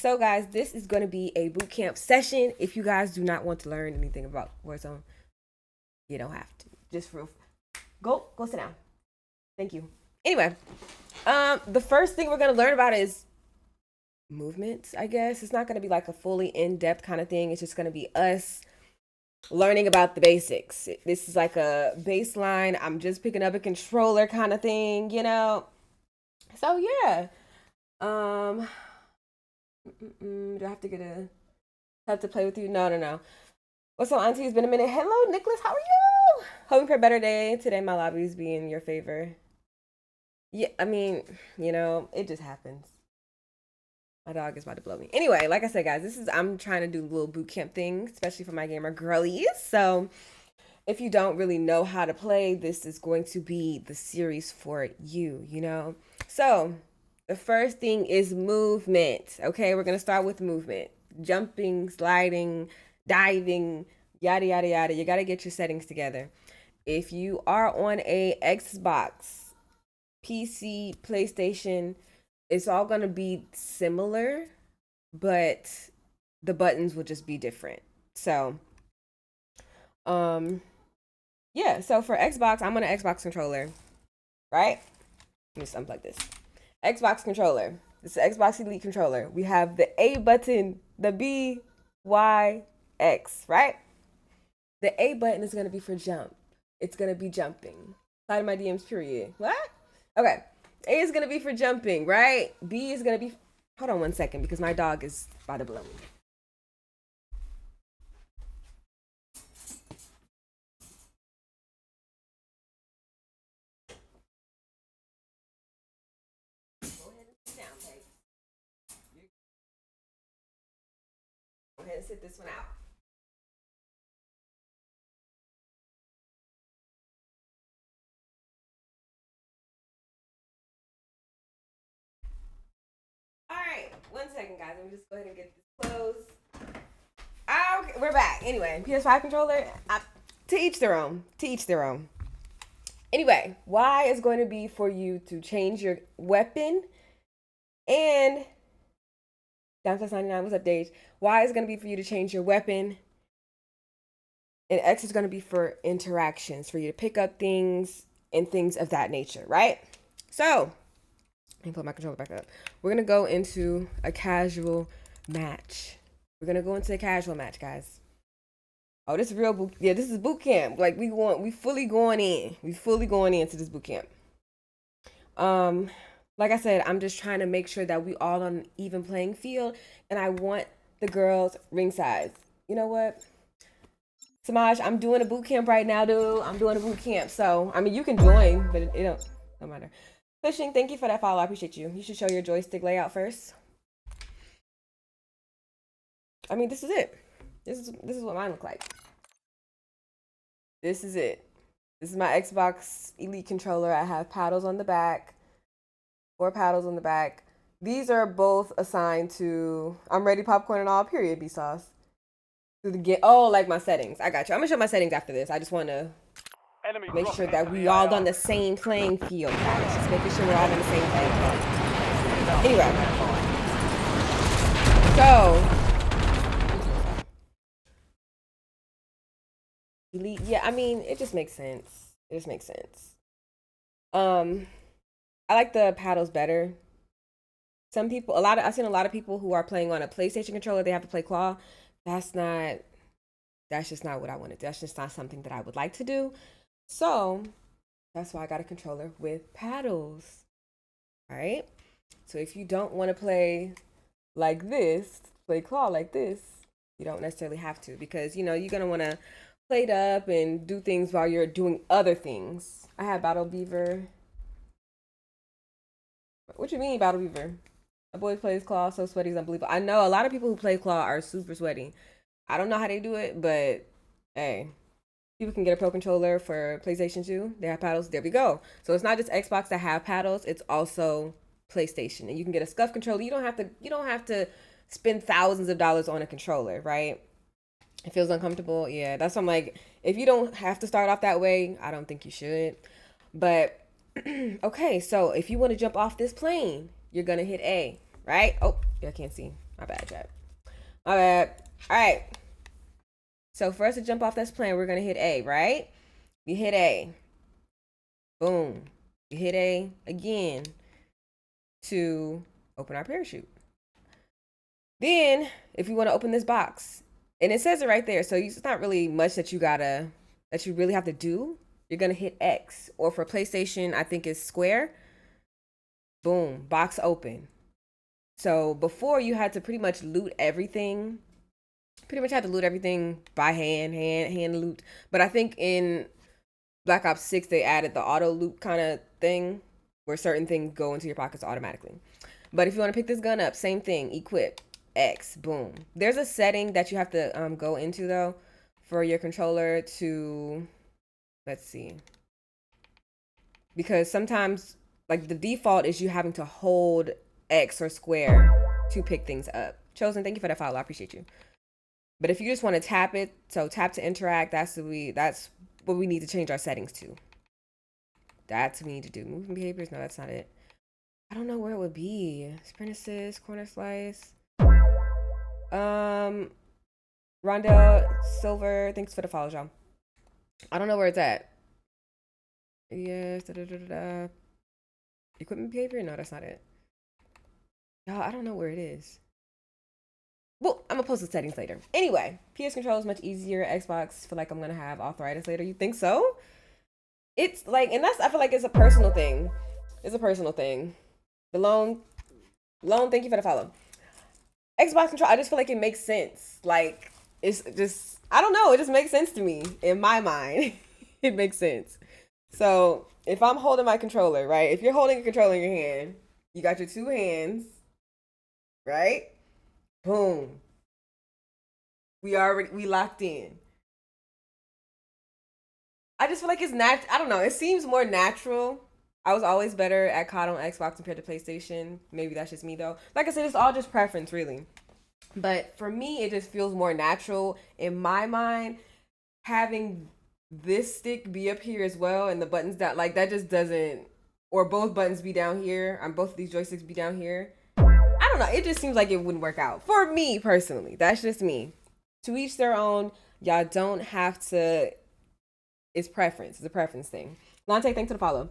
so guys, this is going to be a boot camp session. If you guys do not want to learn anything about Warzone, you don't have to. Just go sit down. Thank you. Anyway, the first thing we're going to learn about is movements, I guess. It's not going to be like a fully in-depth kind of thing. It's just going to be us learning about the basics. This is like a baseline. I'm just picking up a controller kind of thing, you know? So yeah. Do I have to have to play with you? No. What's up, Auntie? It's been a minute. Hello, Nicholas. How are you? Hoping for a better day. Today my lobby's be in your favor. Yeah, I mean, you know, it just happens. My dog is about to blow me. Anyway, like I said, guys, I'm trying to do a little boot camp thing, especially for my gamer girlies. So if you don't really know how to play, this is going to be the series for you, you know? So the first thing is movement. Okay, we're going to start with movement. Jumping, sliding, diving, yada, yada, yada. You got to get your settings together. If you are on a Xbox, PC, PlayStation, it's all going to be similar, but the buttons will just be different. So, yeah. So for Xbox, I'm on an Xbox controller, right? Let me just unplug this. Xbox controller. This is Xbox Elite controller. We have the A button, the B, Y, X, right? The A button is going to be for jump. It's going to be jumping. Slide in my DMs, period. What? Okay. A is going to be for jumping, right? B is going to be... Hold on 1 second because my dog is about to blow me. Go ahead and sit down, Paige. Go ahead and sit this one out. All right, 1 second, guys. Let me just go ahead and get this closed. Okay, we're back. Anyway, PS5 controller. To each their own. To each their own. Anyway, Y is going to be for you to change your weapon, and down to 99. What's up, Dage? Y is going to be for you to change your weapon, and X is going to be for interactions, for you to pick up things and things of that nature, right? So let me put my controller back up. We're going to go into a casual match. We're going to go into a casual match, guys. Oh, this is real boot. Yeah, this is boot camp. Like we fully going in. We fully going into this boot camp. Like I said, I'm just trying to make sure that we all on an even playing field, and I want the girls ringside. You know what? Samaj, I'm doing a boot camp right now, dude. I'm doing a boot camp. So, I mean, you can join, but it don't matter. Pushing, thank you for that follow. I appreciate you. You should show your joystick layout first. I mean, this is it. This is what mine look like. This is it. This is my Xbox Elite controller. I have paddles on the back. 4 paddles on the back. These are both assigned to I'm ready popcorn and all, period, B-sauce. To the game. Oh, like my settings. I got you. I'm gonna show my settings after this. I just want to make sure that we all on the same playing field, guys. Just making sure we're all on the same playing field. Anyway. So Elite, yeah, I mean, it just makes sense. It just makes sense. I like the paddles better. Some people, I've seen a lot of people who are playing on a PlayStation controller, they have to play claw. That's just not what I want to do. That's just not something that I would like to do. So that's why I got a controller with paddles. All right. So if you don't want to play like this, play claw like this, you don't necessarily have to, because, you know, you're going to want to play it up and do things while you're doing other things. I have Battle Beaver. What you mean, Battle Beaver? My boy plays claw, so sweaty is unbelievable. I know a lot of people who play claw are super sweaty. I don't know how they do it, but hey, people can get a pro controller for PlayStation 2. They have paddles. There we go. So it's not just Xbox that have paddles. It's also PlayStation, and you can get a scuff controller. You don't have to spend thousands of dollars on a controller, right? It feels uncomfortable. Yeah, that's why I'm like, if you don't have to start off that way, I don't think you should. But okay, so if you want to jump off this plane, you're gonna hit A, right? Oh, yeah, I can't see. My bad, chat. My bad. All right. So for us to jump off this plane, we're gonna hit A, right? You hit A. Boom. You hit A again to open our parachute. Then, if you want to open this box, and it says it right there, so it's not really much that you really have to do. You're gonna hit X, or for PlayStation, I think it's square. Boom, box open. So before you had to pretty much loot everything. Pretty much had to loot everything by hand loot. But I think in Black Ops 6 they added the auto loot kind of thing, where certain things go into your pockets automatically. But if you want to pick this gun up, same thing, equip. X, boom. There's a setting that you have to go into though for your controller to, let's see, because sometimes like the default is you having to hold X or square to pick things up. Chosen, thank you for that follow. I appreciate you. But if you just want to tap it, so tap to interact, that's what we need to change our settings to. That's what we need to do. Moving behaviors, no, that's not it. I don't know where it would be. Sprint assist, corner slice. Rondell Silver, thanks for the follow, y'all. I don't know where it's at. Yes, equipment behavior? No, that's not it. Y'all, I don't know where it is. Well, I'm gonna post the settings later. Anyway, PS control is much easier. Xbox, feel like I'm gonna have arthritis later. You think so? It's like, and I feel like it's a personal thing. It's a personal thing. The loan, thank you for the follow. Xbox control, I just feel like it makes sense. Like, it's just, I don't know, it just makes sense to me. In my mind, it makes sense. So, if I'm holding my controller, right? If you're holding a controller in your hand, you got your two hands, right? Boom. We locked in. I just feel like it's I don't know, it seems more natural. I was always better at COD on Xbox compared to PlayStation. Maybe that's just me though. Like I said, it's all just preference really. But for me, it just feels more natural in my mind having this stick be up here as well and the buttons down. Like that just doesn't, or both buttons be down here, and both of these joysticks be down here. I don't know. It just seems like it wouldn't work out for me personally. That's just me. To each their own. Y'all don't have to. It's preference. It's a preference thing. Lante, thanks for the follow.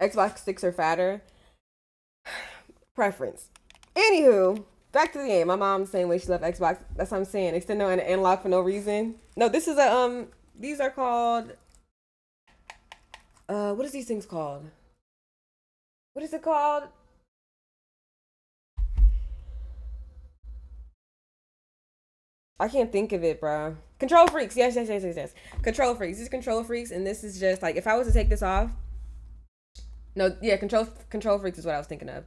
Xbox sticks are fatter. Preference. Anywho, back to the game. My mom's saying way she left Xbox. That's what I'm saying. Extendo and analog for no reason. No, this is a these are called what is these things called? What is it called? I can't think of it, bro. Control freaks. Yes. Control freaks. These control freaks, and this is just like if I was to take this off. No, yeah, control freaks is what I was thinking of.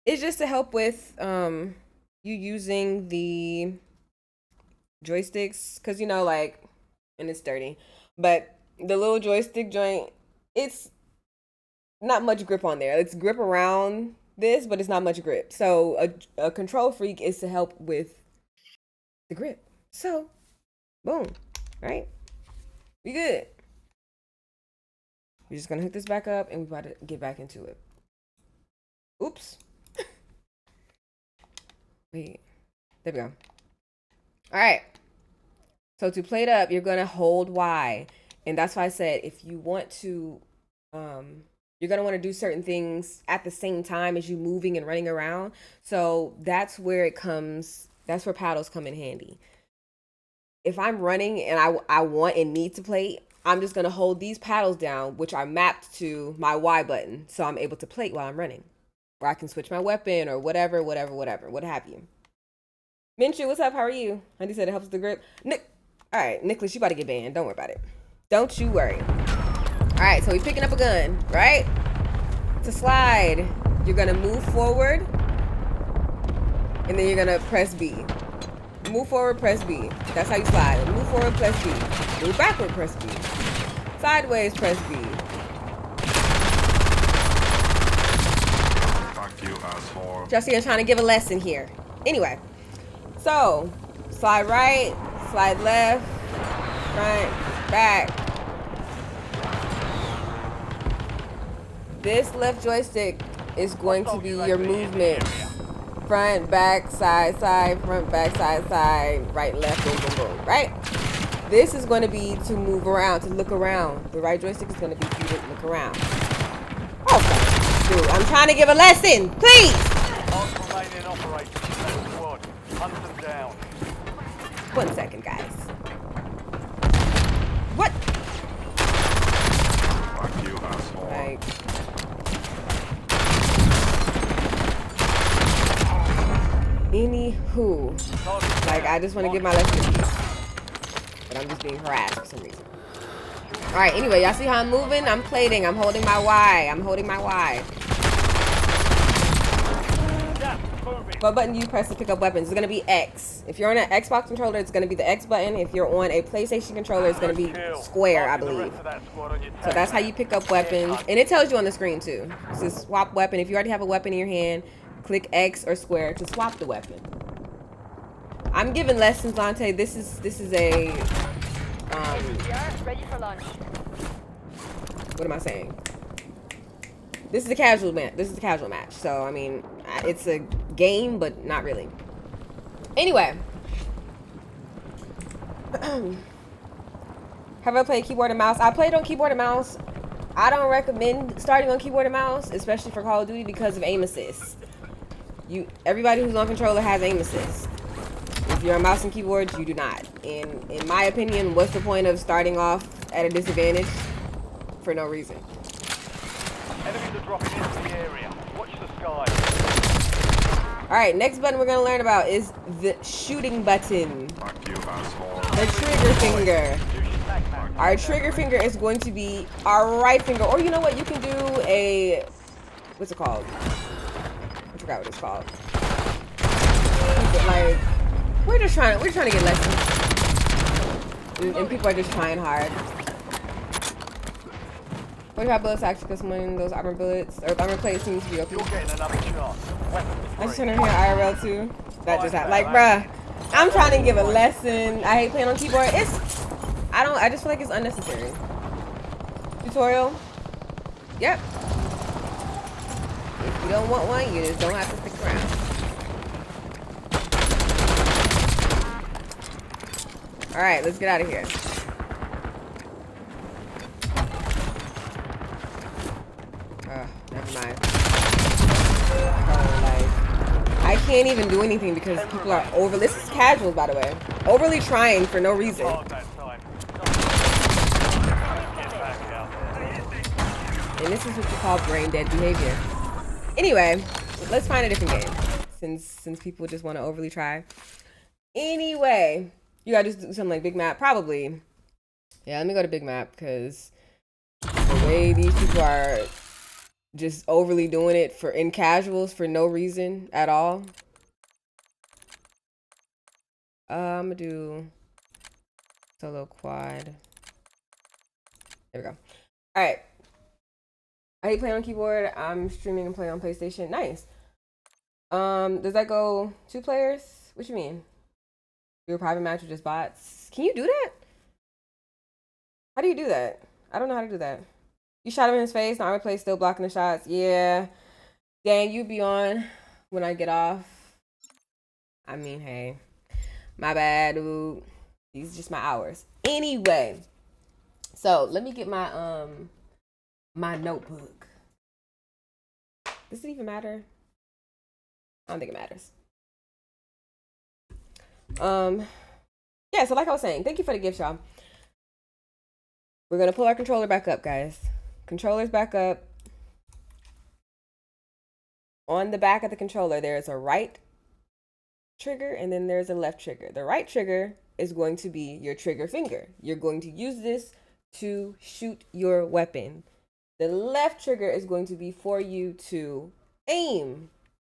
It's just to help with you using the joysticks, cause you know, like, and it's dirty, but the little joystick joint, it's not much grip on there. It's grip around this, but it's not much grip. So a control freak is to help with the grip. So, boom, right? We good. We're just gonna hook this back up and we're about to get back into it. Oops. Wait, there we go. All right. So to play it up, you're gonna hold Y. And that's why I said if you want to, you're gonna want to do certain things at the same time as you moving and running around. So that's where it comes, that's where paddles come in handy. If I'm running and I want and need to play, I'm just going to hold these paddles down, which are mapped to my Y button. So I'm able to plate while I'm running. Or I can switch my weapon or whatever, what have you. Minshew, what's up? How are you? Honey said it helps with the grip. All right, Nicholas, you about to get banned. Don't worry about it. Don't you worry. All right, so we're picking up a gun, right? To slide, you're going to move forward. And then you're going to press B. Move forward, press B. That's how you slide. Move forward, press B. Move backward, press B. Sideways, press B. Fuck you, asshole. Justin, I'm trying to give a lesson here. Anyway, so slide right, slide left, front, back. This left joystick is going to be your movement. Front, back, side, side, front, back, side, side, right, left, boom, boom, boom, right? This is going to be to move around, to look around. The right joystick is going to be for you to look around. Oh, dude, I'm trying to give a lesson, please. Hunt them down. 1 second, guys. What? Fuck you, asshole. Like, anywho, like, I just want to give my lesson in peace, but I'm just being harassed for some reason. All right, anyway, y'all see how I'm moving? I'm plating. I'm holding my Y. I'm holding my Y. What button do you press to pick up weapons? It's gonna be X. If you're on an Xbox controller, it's gonna be the X button. If you're on a PlayStation controller, it's gonna be square, I believe. So that's how you pick up weapons, and it tells you on the screen too. It says swap weapon. If you already have a weapon in your hand, click X or square to swap the weapon. I'm giving lessons, Lante. This is a ready for lunch. what am I saying? This is a casual match. This is a casual match. So I mean, it's a game, but not really. Anyway, have I played keyboard and mouse? I played on keyboard and mouse. I don't recommend starting on keyboard and mouse, especially for Call of Duty, because of aim assist. Everybody who's on controller has aim assist. If you're on mouse and keyboard, you do not. And in my opinion, what's the point of starting off at a disadvantage for no reason? Enemies are dropping into the area. Watch the sky. Alright, next button we're gonna learn about is the shooting button. Fuck you, asshole. The trigger finger. Our trigger finger is going to be our right finger. Or you know what? You can do a... What's it called? I forgot what it's called. Like, we're trying to get lessons. And people are just trying hard. 45 bullets actually because when those armor bullets or armor plates seem to be open. You're getting another chance. I just turn her here IRL too. That just happened. Like, bruh, I'm trying to give a lesson. I hate playing on keyboard. I just feel like it's unnecessary. Tutorial? Yep. If you don't want one, you just don't have to stick around. Alright, let's get out of here. Never mind. I can't even do anything because people are over. This is casual, by the way. Overly trying for no reason. And this is what you call brain dead behavior. Anyway, let's find a different game. Since people just want to overly try. Anyway, you gotta just do something like big map, probably. Yeah, let me go to big map because the way these people are just overly doing it in casuals for no reason at all. I'm gonna do solo quad. There we go. All right. I hate playing on keyboard. I'm streaming and playing on PlayStation. Nice. Does that go 2 players? What you mean? Do a private match with just bots? Can you do that? How do you do that? I don't know how to do that. You shot him in his face. Now I play still blocking the shots. Yeah. Dang, you be on when I get off. I mean, hey. My bad, dude. These are just my hours. Anyway. So, let me get my, my notebook. Does it even matter? I don't think it matters. Yeah, so like I was saying, thank you for the gift, y'all. We're going to pull our controller back up, guys. Controller's back up. On the back of the controller, there's a right trigger and then there's a left trigger. The right trigger is going to be your trigger finger. You're going to use this to shoot your weapon. The left trigger is going to be for you to aim.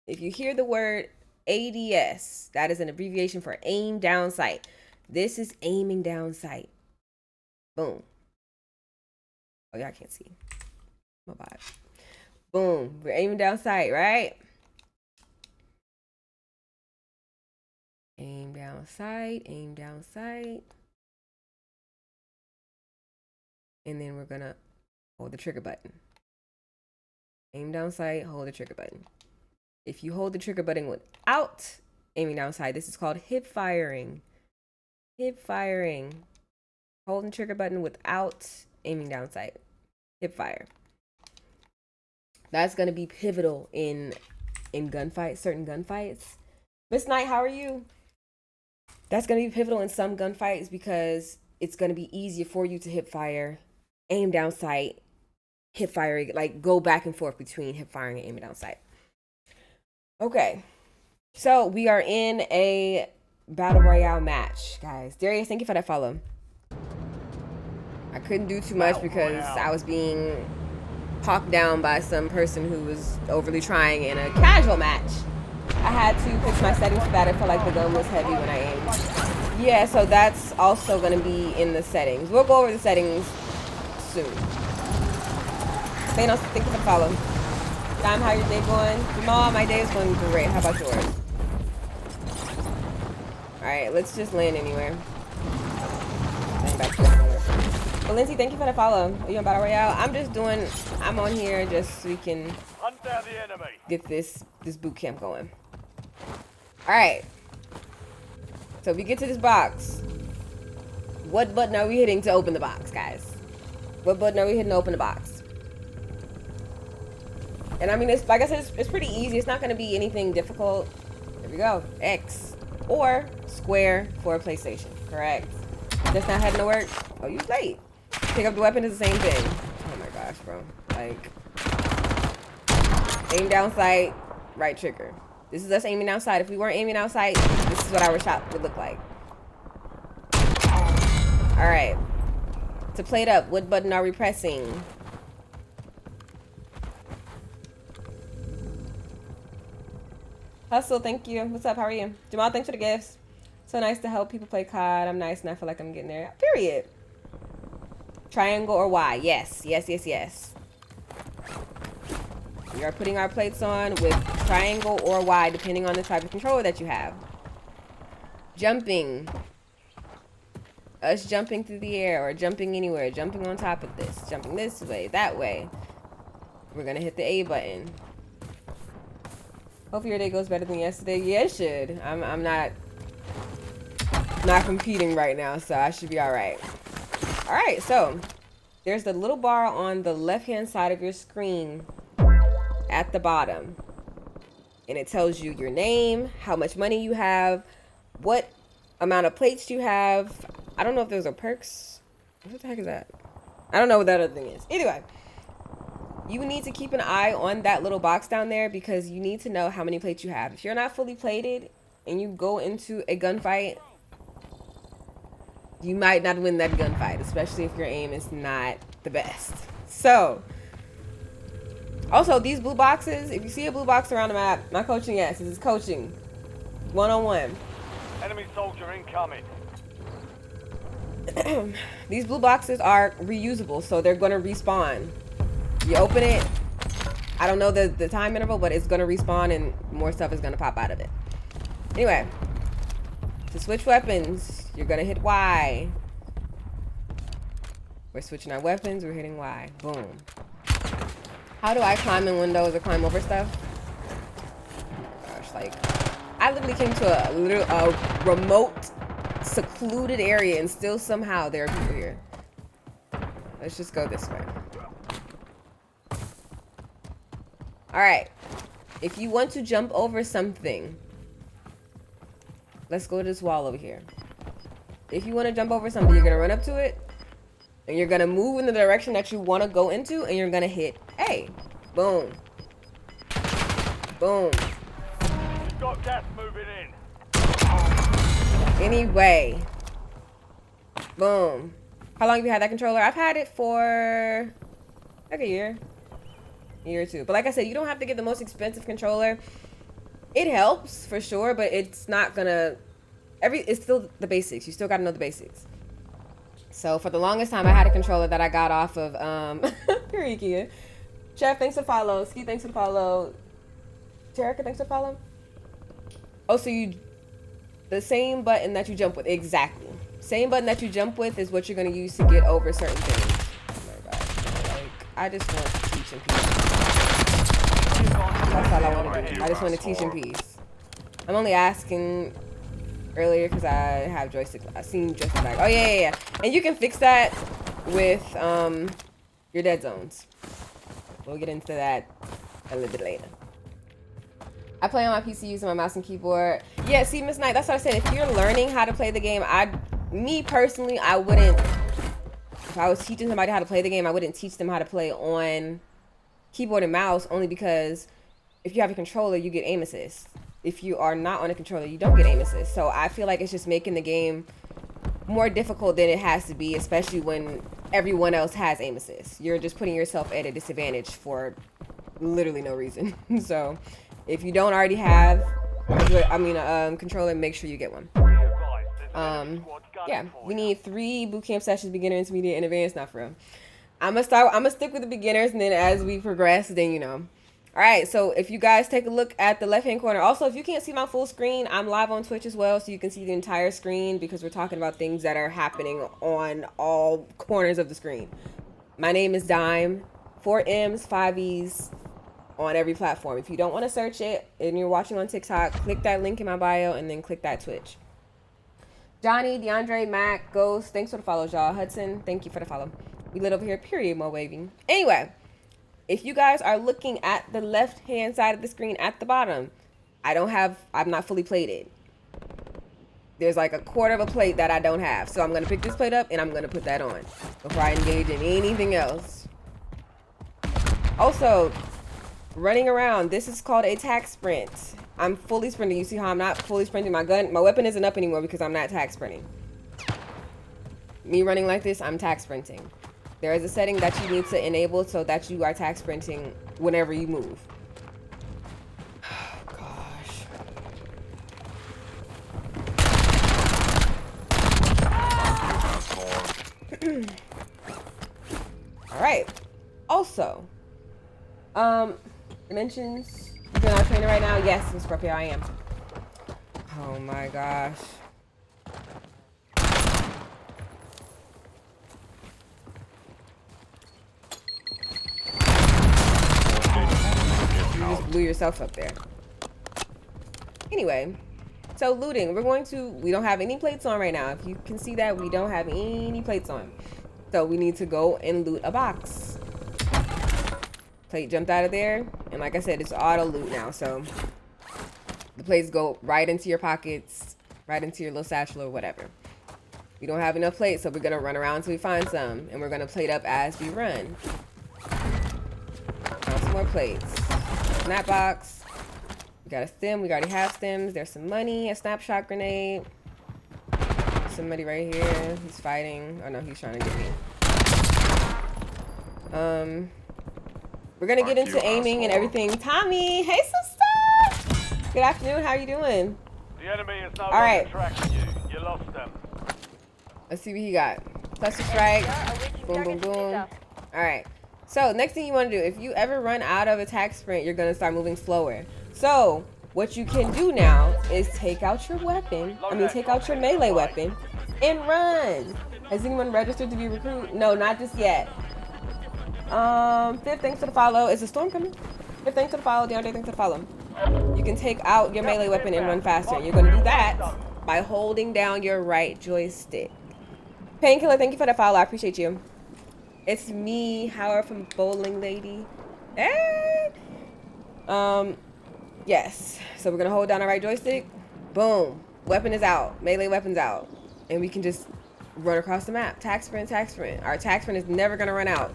If you hear the word ADS, that is an abbreviation for aim down sight. This is aiming down sight. Boom. Oh, y'all can't see. My bad. Boom. We're aiming down sight, right? Aim down sight, aim down sight. And then we're gonna hold the trigger button. Aim down sight, hold the trigger button. If you hold the trigger button without aiming down sight, this is called hip firing. Hip firing. Holding the trigger button without aiming down sight. Hip fire. That's gonna be pivotal in gunfights, certain gunfights. Miss Knight, how are you? That's gonna be pivotal in some gunfights because it's gonna be easier for you to hip fire, aim down sight, hip firing, like go back and forth between hip firing and aiming down sight. Okay, so we are in a battle royale match, guys. Darius, thank you for that follow. I couldn't do too much because I was being hawked down by some person who was overly trying in a casual match. I had to fix my settings for that. I felt like the gun was heavy when I aimed. Yeah, so that's also going to be in the settings. We'll go over the settings soon. Thanos, thank you for the follow. Dime, how your day going? Jamal, my day is going great. How about yours? Alright, let's just land anywhere. Land back to that. Lindsay, thank you for the follow. Are you on Battle Royale? I'm on here just so we can Hunt down the enemy. get this boot camp going. Alright. So we get to this box. What button are we hitting to open the box, guys? What button are we hitting to open the box? And I mean, it's like I said, it's pretty easy. It's not going to be anything difficult. There we go. X or square for a PlayStation. Correct. That's not heading to work. Oh, you late. Pick up the weapon is the same thing. Oh my gosh, bro. Like, aim down sight, right trigger. This is us aiming down sight. If we weren't aiming down sight, this is what our shot would look like. All right. To plate up, what button are we pressing? Hustle, thank you. What's up? How are you? Jamal, thanks for the gifts. So nice to help people play COD. I'm nice and I feel like I'm getting there. Period. Triangle or Y? Yes. Yes, yes, yes. We are putting our plates on with triangle or Y, depending on the type of controller that you have. Jumping. Us jumping through the air or jumping anywhere. Jumping on top of this. Jumping this way, that way. We're going to hit the A button. Hope your day goes better than yesterday. Yeah, it should. I'm not competing right now, so I should be all right. All right, so there's the little bar on the left-hand side of your screen at the bottom. And it tells you your name, how much money you have, what amount of plates you have. I don't know if those are perks. What the heck is that? I don't know what that other thing is. Anyway, you need to keep an eye on that little box down there because you need to know how many plates you have. If you're not fully plated and you go into a gunfight, you might not win that gunfight, especially if your aim is not the best. So, also these blue boxes, if you see a blue box around the map, my coaching, yes, this is coaching. One-on-one. Enemy soldier incoming. These blue boxes are reusable, so they're going to respawn. You open it, I don't know the time interval, but it's going to respawn and more stuff is going to pop out of it. Anyway, to switch weapons, you're going to hit Y. We're switching our weapons, we're hitting Y. Boom. How do I climb in windows or climb over stuff? Gosh, like, I literally came to a remote, secluded area and still somehow there are people here. Let's just go this way. Alright. If you want to jump over something, let's go to this wall over here. If you want to jump over something, you're going to run up to it, and you're going to move in the direction that you want to go into, and you're going to hit A. Boom. Boom. Got gas moving in. Anyway. Boom. How long have you had that controller? I've had it for like a year or two. But like I said, you don't have to get the most expensive controller. It helps for sure, but it's not gonna it's still the basics. You still gotta know the basics. So for the longest time I had a controller that I got off of period Kia. Chef, thanks for the follow. Ski, thanks for the follow. Jerica, thanks for the follow. Oh, so the same button that you jump with, exactly. Same button that you jump with is what you're gonna use to get over certain things. Oh my god. Like, I just want to teach people. That's all I want to do. I just want to teach in peace. I'm only asking earlier because I have joystick. I seen joystick lag. Oh yeah. And you can fix that with your dead zones. We'll get into that a little bit later. I play on my PC using my mouse and keyboard. Yeah, see, Miss Knight, that's what I said. If you're learning how to play the game, me personally, I wouldn't. If I was teaching somebody how to play the game, I wouldn't teach them how to play on keyboard and mouse, only because if you have a controller, you get aim assist. If you are not on a controller, you don't get aim assist. So I feel like it's just making the game more difficult than it has to be, especially when everyone else has aim assist. You're just putting yourself at a disadvantage for literally no reason. So if you don't already have a controller, make sure you get one. Yeah, we need 3 bootcamp sessions: beginner, intermediate, and advanced. Not for real. I'm gonna stick with the beginners, and then as we progress, then you know. All right, so if you guys take a look at the left hand corner. Also, if you can't see my full screen, I'm live on Twitch as well, so you can see the entire screen, because we're talking about things that are happening on all corners of the screen. My name is Dime, 4 M's, 5 E's on every platform. If you don't want to search it and you're watching on TikTok, click that link in my bio and then click that Twitch. Johnny, DeAndre, Mac, Ghost, thanks for the follows, y'all. Hudson, thank you for the follow. We lit over here, period, more waving. Anyway, if you guys are looking at the left-hand side of the screen at the bottom, I've not fully plated. There's like a quarter of a plate that I don't have. So I'm going to pick this plate up and I'm going to put that on before I engage in anything else. Also, running around, this is called a tack sprint. I'm fully sprinting. You see how I'm not fully sprinting? My weapon isn't up anymore because I'm not tack sprinting. Me running like this, I'm tack sprinting. There is a setting that you need to enable so that you are tack sprinting whenever you move. Oh, gosh. All right. Also, dimensions. You're not training right now? Yes, Miss Scorpio, I am. Oh my gosh. You just blew yourself up there. Anyway, so looting. We don't have any plates on right now. If you can see that, we don't have any plates on. So we need to go and loot a box. Plate jumped out of there. And like I said, it's auto loot now. So the plates go right into your pockets, right into your little satchel or whatever. We don't have enough plates, so we're going to run around until we find some. And we're going to plate up as we run. Found some more plates. Snap box. We got a stem. We already have stems. There's some money. A snapshot grenade. Somebody right here. He's fighting. Oh no, he's trying to get me. We're gonna get into aiming and everything. Tommy, hey sister. Good afternoon. How are you doing? The enemy is no All right. longer tracking you. You lost them. Let's see what he got. Cluster strike. Boom, boom, boom. All right. So next thing you want to do, if you ever run out of attack sprint, you're gonna start moving slower. So what you can do now is take out your weapon. Take out your melee weapon and run. Has anyone registered to be recruit? No, not just yet. Fifth, thanks for the follow. Is the storm coming? Fifth, thanks for the follow. DeAndre, thanks for the follow. You can take out your melee weapon and run faster. You're gonna do that by holding down your right joystick. Painkiller, thank you for the follow. I appreciate you. It's me, Howard from Bowling Lady. Hey! Yes. So we're gonna hold down our right joystick. Boom. Weapon is out. Melee weapon's out. And we can just run across the map. Tack sprint, tack sprint. Our tack sprint is never gonna run out.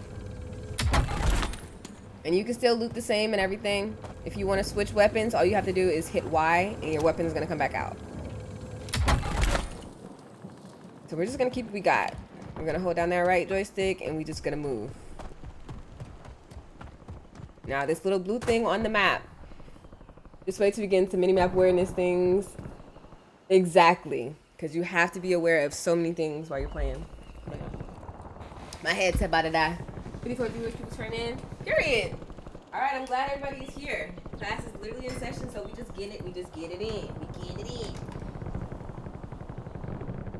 And you can still loot the same and everything. If you want to switch weapons, all you have to do is hit Y and your weapon is gonna come back out. So we're just gonna keep what we got. We're gonna hold down that right joystick and we're just gonna move. Now this little blue thing on the map. Just wait till we get into minimap awareness things. Exactly. Because you have to be aware of so many things while you're playing. My head's about to die. 54 viewers, people turn in. Period. Alright, I'm glad everybody's here. Class is literally in session, so we just get it in. We get it in.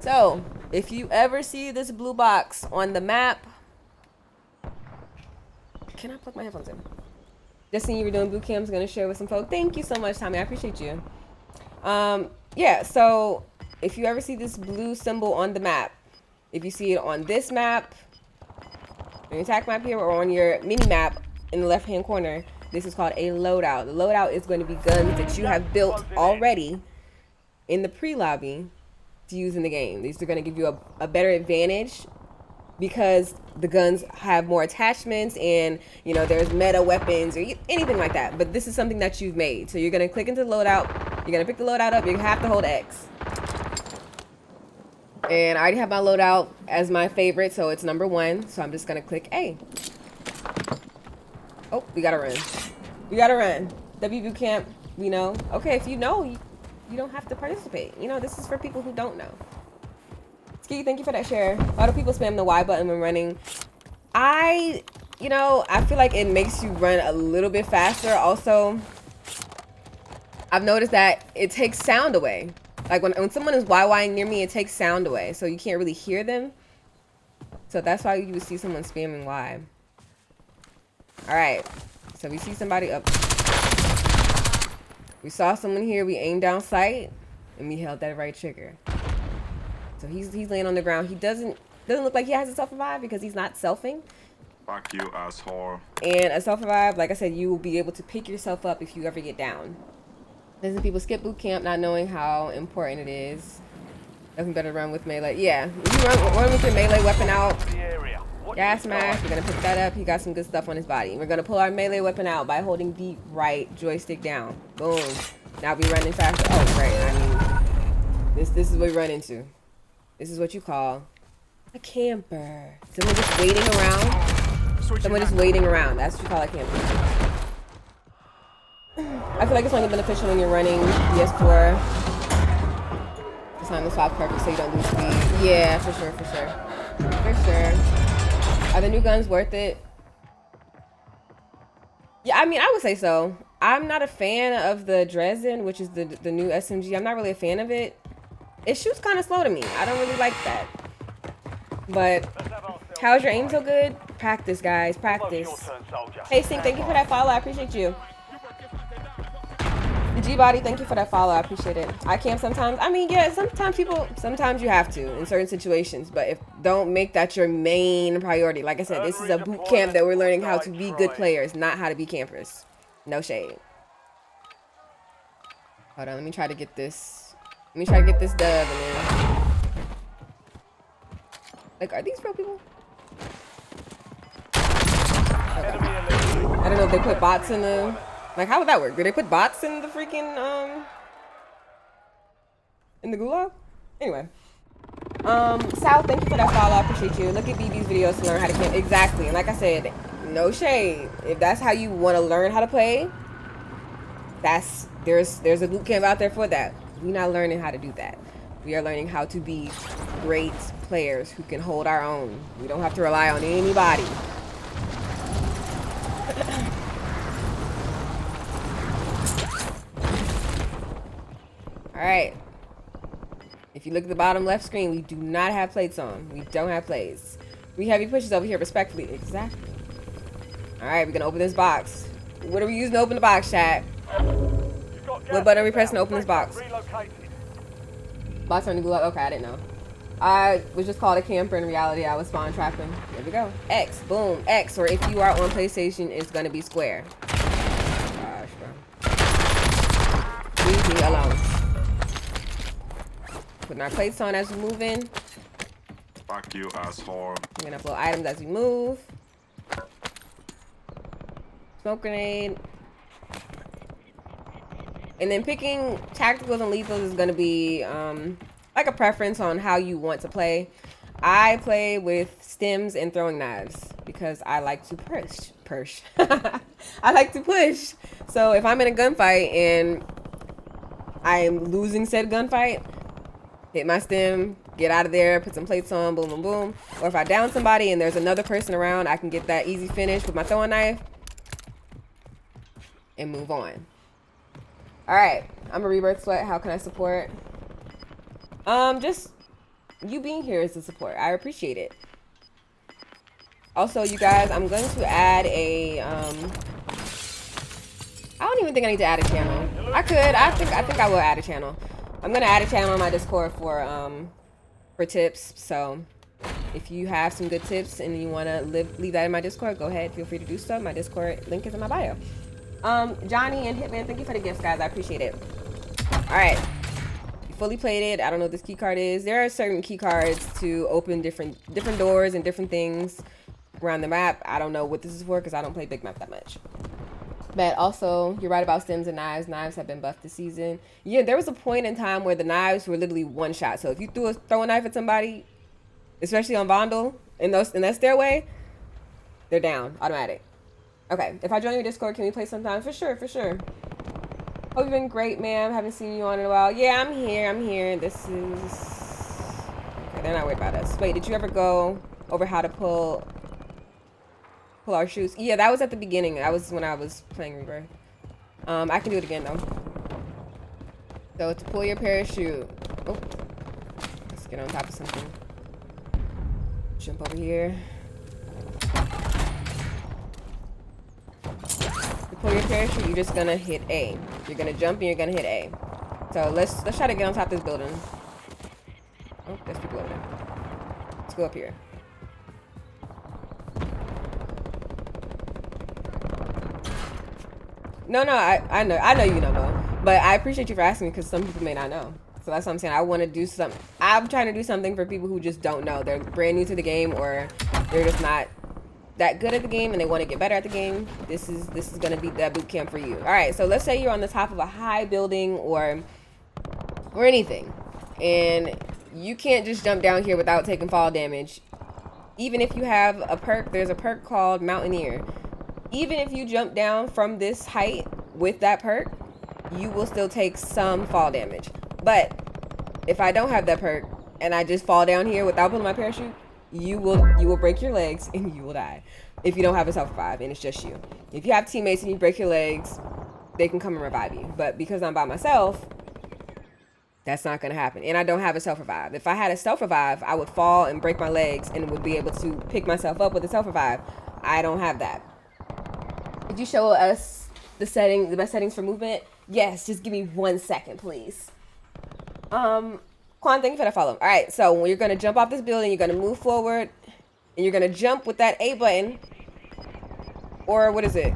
So, if you ever see this blue box on the map, can I plug my headphones in? Just seeing you were doing boot camps, gonna share with some folks. Thank you so much, Tommy. I appreciate you. Yeah, so if you ever see this blue symbol on the map, if you see it on this map, on your attack map here, or on your mini map in the left hand corner, this is called a loadout. The loadout is going to be guns that you have built already in the pre-lobby to use in the game. These are going to give you a better advantage because the guns have more attachments and, you know, there's meta weapons or anything like that. But this is something that you've made. So you're going to click into the loadout. You're going to pick the loadout up. You have to hold X. And I already have my loadout as my favorite, so it's number 1. So I'm just going to click A. Oh, we got to run. We got to run. W Bootcamp, we know. Okay, if you know, you don't have to participate. You know, this is for people who don't know. Ski, thank you for that share. A lot of people spam the Y button when running. You know, I feel like it makes you run a little bit faster. Also, I've noticed that it takes sound away. Like when someone is YYing near me, it takes sound away. So you can't really hear them. So that's why you would see someone spamming Y. All right. So we see somebody up. We saw someone here. We aimed down sight and we held that right trigger. So he's laying on the ground. He doesn't look like he has a self-revive because he's not selfing. Fuck you, asshole. And a self-revive, like I said, you will be able to pick yourself up if you ever get down. Listen, people skip boot camp not knowing how important it is. Nothing better run with melee. Yeah, you run with your melee weapon out. Gas mask, we're gonna pick that up. He got some good stuff on his body. We're gonna pull our melee weapon out by holding the right joystick down. Boom. Now we running faster. Oh, great. I mean, this is what we run into. This is what you call a camper. Someone just waiting around. Someone just waiting around. That's what you call a camper. I feel like it's only beneficial when you're running PS4. It's not in the swap perfect so you don't lose speed. Yeah, for sure, for sure. For sure. Are the new guns worth it? Yeah, I mean, I would say so. I'm not a fan of the Dresden, which is the new SMG. I'm not really a fan of it. It shoots kind of slow to me. I don't really like that. But how's your aim so good? Practice, guys. Practice. Hey, Sink, thank you for that follow. I appreciate you. G-Body, thank you for that follow. I appreciate it. I camp sometimes. I mean, yeah, sometimes you have to in certain situations. But don't make that your main priority. Like I said, this is a boot camp that we're learning how to be good players, not how to be campers. No shade. Hold on, let me try to get this. Let me try to get this dub and then... Like, are these real people? Okay. I don't know if they put bots in the... Like, how would that work? Did they put bots in the freaking, in the gulag? Anyway. Sal, thank you for that follow. I appreciate you. Look at BB's videos to learn how to camp. Exactly. And like I said, no shade. If that's how you want to learn how to play, there's a boot camp out there for that. We're not learning how to do that. We are learning how to be great players who can hold our own. We don't have to rely on anybody. All right. If you look at the bottom left screen, we do not have plates on. We don't have plates. We heavy pushes over here, respectfully. Exactly. All right, we're gonna open this box. What are we using to open the box, chat? What button are we pressing to open this box? Box on the gulag. Okay, I didn't know. I was just called a camper. In reality, I was spawn trapping. There we go. X. Boom. X. Or if you are on PlayStation, it's gonna be square. Gosh, bro. Leave me alone. Putting our plates on as we move in. Fuck you, asshole. We're gonna blow items as we move. Smoke grenade. And then picking tacticals and lethals is going to be like a preference on how you want to play. I play with stims and throwing knives because I like to push. I like to push. So if I'm in a gunfight and I'm losing said gunfight, hit my stim, get out of there, put some plates on, boom, boom, boom. Or if I down somebody and there's another person around, I can get that easy finish with my throwing knife and move on. All right, I'm a Rebirth Sweat. How can I support? Just you being here is a support. I appreciate it. Also, you guys, I'm going to add a don't even think I need to add a channel. I could. I think I will add a channel. I'm gonna add a channel on my Discord for tips. So if you have some good tips and you wanna leave that in my Discord, go ahead. Feel free to do so. My Discord link is in my bio. Johnny and Hitman, thank you for the gifts, guys. I appreciate it. All right. Fully plated. I don't know what this key card is. There are certain key cards to open different doors and different things around the map. I don't know what this is for because I don't play big map that much. But also, you're right about stems and knives. Knives have been buffed this season. Yeah, there was a point in time where the knives were literally one shot. So if you throw a knife at somebody, especially on Vondel in that stairway, they're down automatic. Okay, if I join your Discord, can we play sometime? For sure, for sure. Hope you've been great, ma'am. Haven't seen you on in a while. Yeah, I'm here. This is... Okay, they're not worried about us. Wait, did you ever go over how to pull our shoes? Yeah, that was at the beginning. That was when I was playing Rebirth. I can do it again, though. So, to pull your parachute... Oh. Let's get on top of something. Jump over here. Pull your parachute, you're just gonna hit A. You're gonna jump and you're gonna hit A. So let's try to get on top of this building. Oh, there's people over there. Let's go up here. No, I know you don't know. But I appreciate you for asking me because some people may not know. So that's what I'm saying. I want to do something. I'm trying to do something for people who just don't know. They're brand new to the game or they're just not that good at the game and they want to get better at the game. This is going to be that boot camp for you. All right, so let's say you're on the top of a high building or anything and you can't just jump down here without taking fall damage. Even if you have a perk, there's a perk called Mountaineer. Even if you jump down from this height with that perk, you will still take some fall damage. But if I don't have that perk and I just fall down here without pulling my parachute, you will break your legs and you will die if you don't have a self-revive and it's just you. If you have teammates and you break your legs, they can come and revive you. But because I'm by myself, that's not going to happen. And I don't have a self-revive. If I had a self-revive, I would fall and break my legs and would be able to pick myself up with a self-revive. I don't have that. Could you show us the best settings for movement? Yes, just give me 1 second, please. Quan, thank you for that follow. All right, so when you're going to jump off this building, you're going to move forward, and you're going to jump with that A button. Or what is it?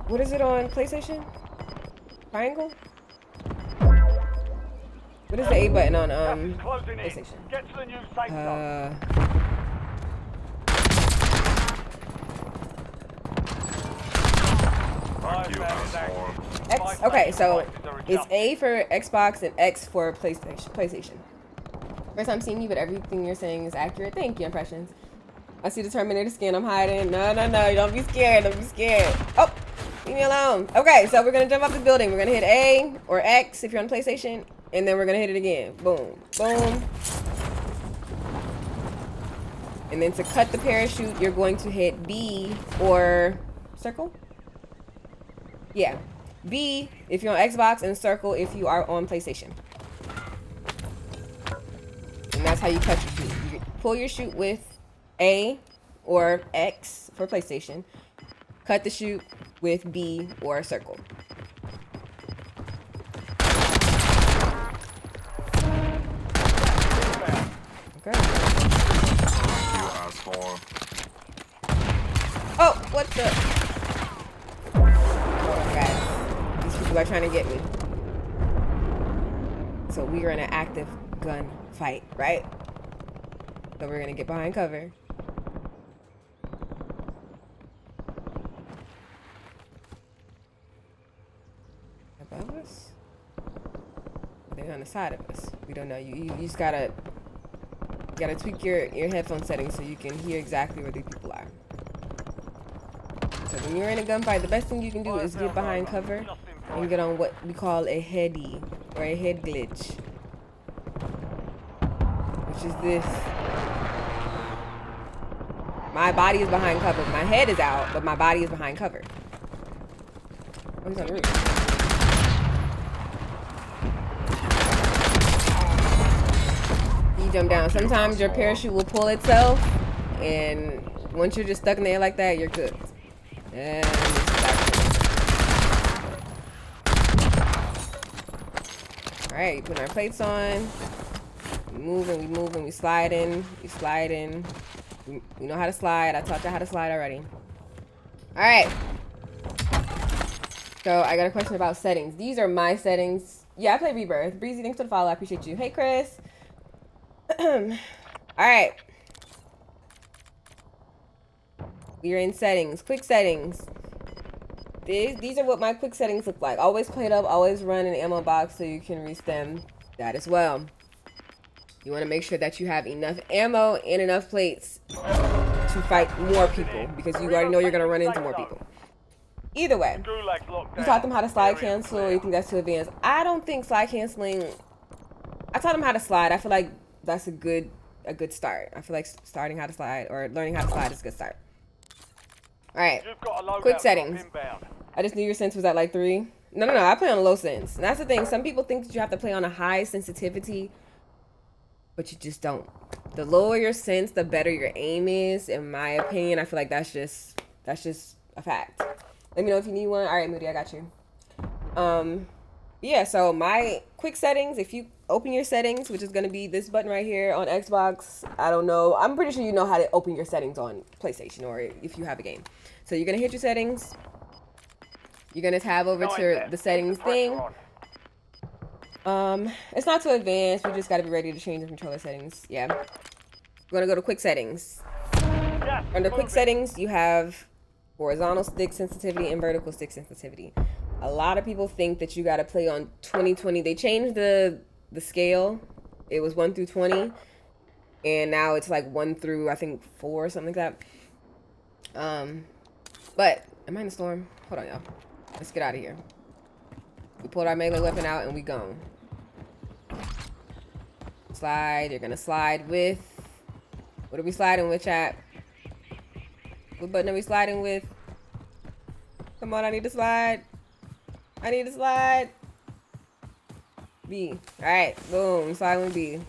What is it on PlayStation? Triangle? What is the A button on PlayStation? Get to the new safe zone. X. Okay, so it's A for Xbox and X for PlayStation. First time seeing you, but everything you're saying is accurate. Thank you, Impressions. I see the Terminator skin. I'm hiding. No. Don't be scared. Don't be scared. Oh, leave me alone. Okay, so we're going to jump off the building. We're going to hit A or X if you're on PlayStation. And then we're going to hit it again. Boom. Boom. And then to cut the parachute, you're going to hit B or circle. Yeah. B if you're on Xbox and circle if you are on PlayStation. And that's how you cut your shoot. You pull your shoot with A or X for PlayStation. Cut the shoot with B or circle. Okay. You asshole. Oh, what the? Oh, guys. These people are trying to get me. So we are in an active gun fight, right? So we're gonna get behind cover. Above us? They're on the side of us. We don't know. You just gotta tweak your headphone settings so you can hear exactly where these people are. So when you're in a gunfight, the best thing you can do is get behind cover and get on what we call a heady or a head glitch, which is this. My body is behind cover. My head is out, but my body is behind cover. Oh, he's on the roof. Jump down. Sometimes your parachute will pull itself, and once you're just stuck in the air like that, you're good. And Alright, you put our plates on. We moving, we sliding, we sliding. We know how to slide. I taught you how to slide already. Alright. So I got a question about settings. These are my settings. Yeah, I play Rebirth. Breezy, thanks for the follow. I appreciate you. Hey, Chris. Alright. We're in settings. Quick settings. These are what my quick settings look like. Always plate up, always run an ammo box so you can restem that as well. You want to make sure that you have enough ammo and enough plates to fight more people, because you already know you're going to run into more people. Either way, you taught them how to slide cancel, or you think that's too advanced? I don't think slide canceling... I taught them how to slide. I feel like that's a good start. I feel like starting how to slide, or learning how to slide, is a good start. Alright, quick settings. I just knew your sense was at like 3. No, I play on a low sense. And that's the thing. Some people think that you have to play on a high sensitivity, but you just don't. The lower your sense, the better your aim is, in my opinion. I feel like that's just a fact. Let me know if you need one. Alright, Moody, I got you. Yeah, so my quick settings, if you open your settings, which is going to be this button right here on Xbox, I don't know, I'm pretty sure you know how to open your settings on PlayStation, or if you have a game. So you're going to hit your settings, you're going to tab over to the settings thing. It's not too advanced, we just got to be ready to change the controller settings. Yeah, we're going to go to quick settings. Under quick settings, you have horizontal stick sensitivity and vertical stick sensitivity. A lot of people think that you got to play on 20/20. They changed the scale. It was 1 through 20, and now it's like 1 through, I think, 4 or something like that. But am I in the storm? Hold on, y'all. Let's get out of here. We pulled our melee weapon out and we gone. Slide. You're gonna slide with... What are we sliding with, chat? What button are we sliding with? Come on, I need to slide. I need to slide. B. Alright, boom. Slide with B.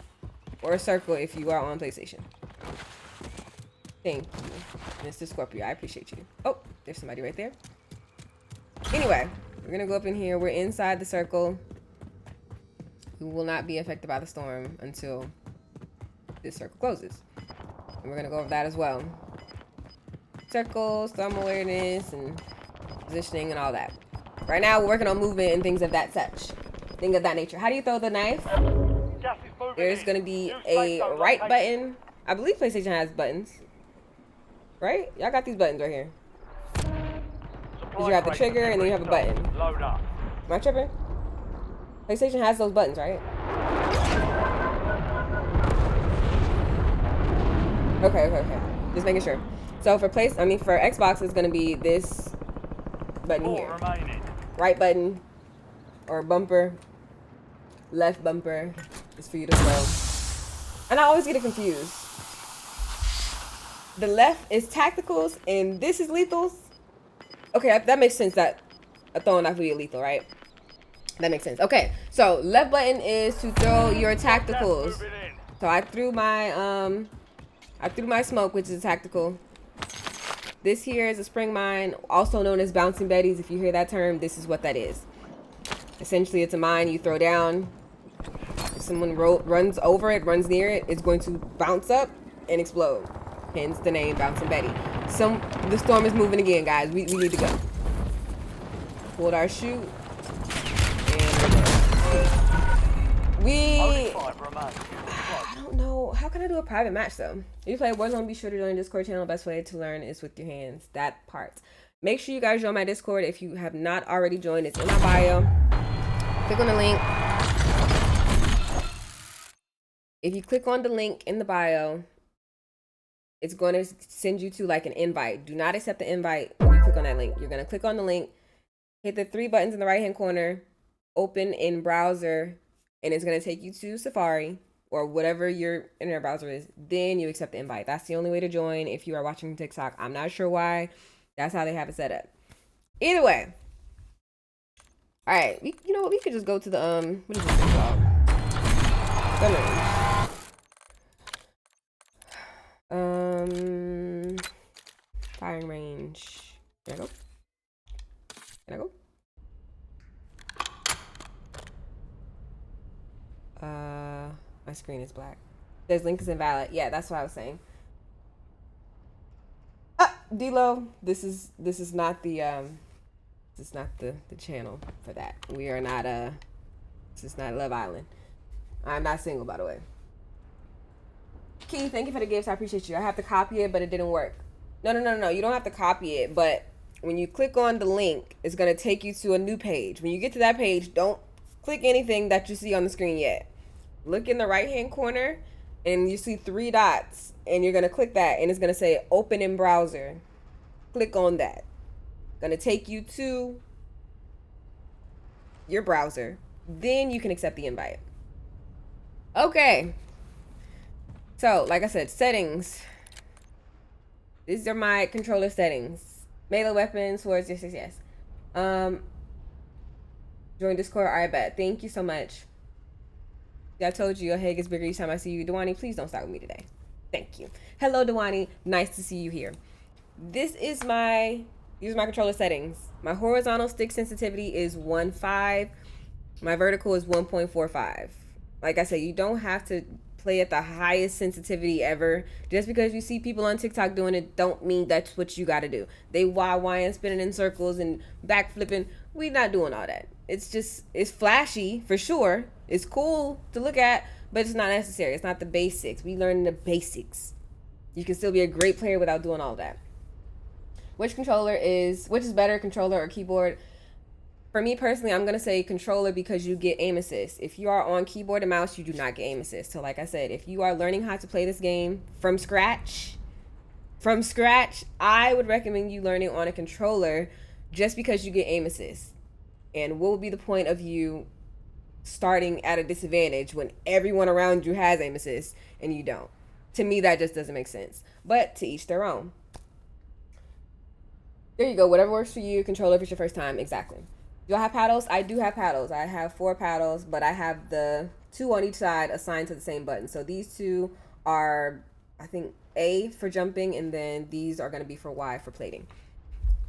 Or circle if you are on PlayStation. Thank you, Mr. Scorpio. I appreciate you. Oh, there's somebody right there. Anyway, we're gonna go up in here. We're inside the circle. We will not be affected by the storm until this circle closes. And we're gonna go over that as well. Circle, storm awareness, and positioning and all that. Right now, we're working on movement and things of that nature. How do you throw the knife? There's gonna be a right button. I believe PlayStation has buttons. Right? Y'all got these buttons right here. You have the trigger and then you have a button. Am I tripping? PlayStation has those buttons, right? Okay. Just making sure. So for Xbox, it's gonna be this button here. Right button or bumper. Left bumper is for you to throw. And I always get it confused. The left is tacticals and this is lethals. Okay, that makes sense, that a throwing knife would be lethal, right? That makes sense. Okay, so left button is to throw your tacticals. So I threw my smoke, which is a tactical. This here is a spring mine, also known as bouncing betties. If you hear that term, this is what that is. Essentially, it's a mine you throw down. If someone runs over it, runs near it, it's going to bounce up and explode. Hence the name Bouncing Betty. The storm is moving again, guys. We need to go. Pulled our chute. And I don't know. How can I do a private match, though? If you play Warzone, be sure to join the Discord channel. Best way to learn is with your hands. That part. Make sure you guys join my Discord if you have not already joined. It's in my bio. Click on the link. If you click on the link in the bio, it's going to send you to like an invite. Do not accept the invite when you click on that link. You're going to click on the link, hit the 3 buttons in the right hand corner, open in browser, and it's going to take you to Safari or whatever your internet browser is. Then you accept the invite. That's the only way to join if you are watching TikTok. I'm not sure why. That's how they have it set up. Either way. All right. You know what? We could just go to the, what is this thing called? Gun range. Firing range. There I go. Can I go? My screen is black. There's link is invalid. Yeah, that's what I was saying. D-Lo, this is not the channel for that. We are not this is not Love Island. I'm not single, by the way. Key, thank you for the gifts. I appreciate you. I have to copy it, but it didn't work. No. You don't have to copy it, but when you click on the link, it's gonna take you to a new page. When you get to that page, don't click anything that you see on the screen yet. Look in the right-hand corner, and you see 3 dots, and you're gonna click that, and it's gonna say Open in Browser. Click on that. Gonna take you to your browser. Then you can accept the invite. Okay. So, like I said, settings. These are my controller settings. Melee weapons, swords, yes. Join Discord, I bet. Thank you so much. I told you your head gets bigger each time I see you. Dewani, please don't start with me today. Thank you. Hello, Dewani. Nice to see you here. These are my controller settings. My horizontal stick sensitivity is 1.5. My vertical is 1.45. Like I said, you don't have to play at the highest sensitivity ever. Just because you see people on TikTok doing it, don't mean that's what you got to do. They and spinning in circles and backflipping. We not doing all that. It's flashy for sure. It's cool to look at, but it's not necessary. It's not the basics. We learn the basics. You can still be a great player without doing all that. Which is better, controller or keyboard? For me personally, I'm going to say controller because you get aim assist. If you are on keyboard and mouse, you do not get aim assist. So like I said, if you are learning how to play this game from scratch, I would recommend you learning on a controller just because you get aim assist. And what will be the point of you starting at a disadvantage when everyone around you has aim assist and you don't? To me, that just doesn't make sense. But to each their own. There you go. Whatever works for you. Controller if it's your first time. Exactly. Do I have paddles? I do have paddles. I have 4 paddles, but I have the 2 on each side assigned to the same button. So these 2 are, I think, A for jumping, and then these are going to be for Y for plating.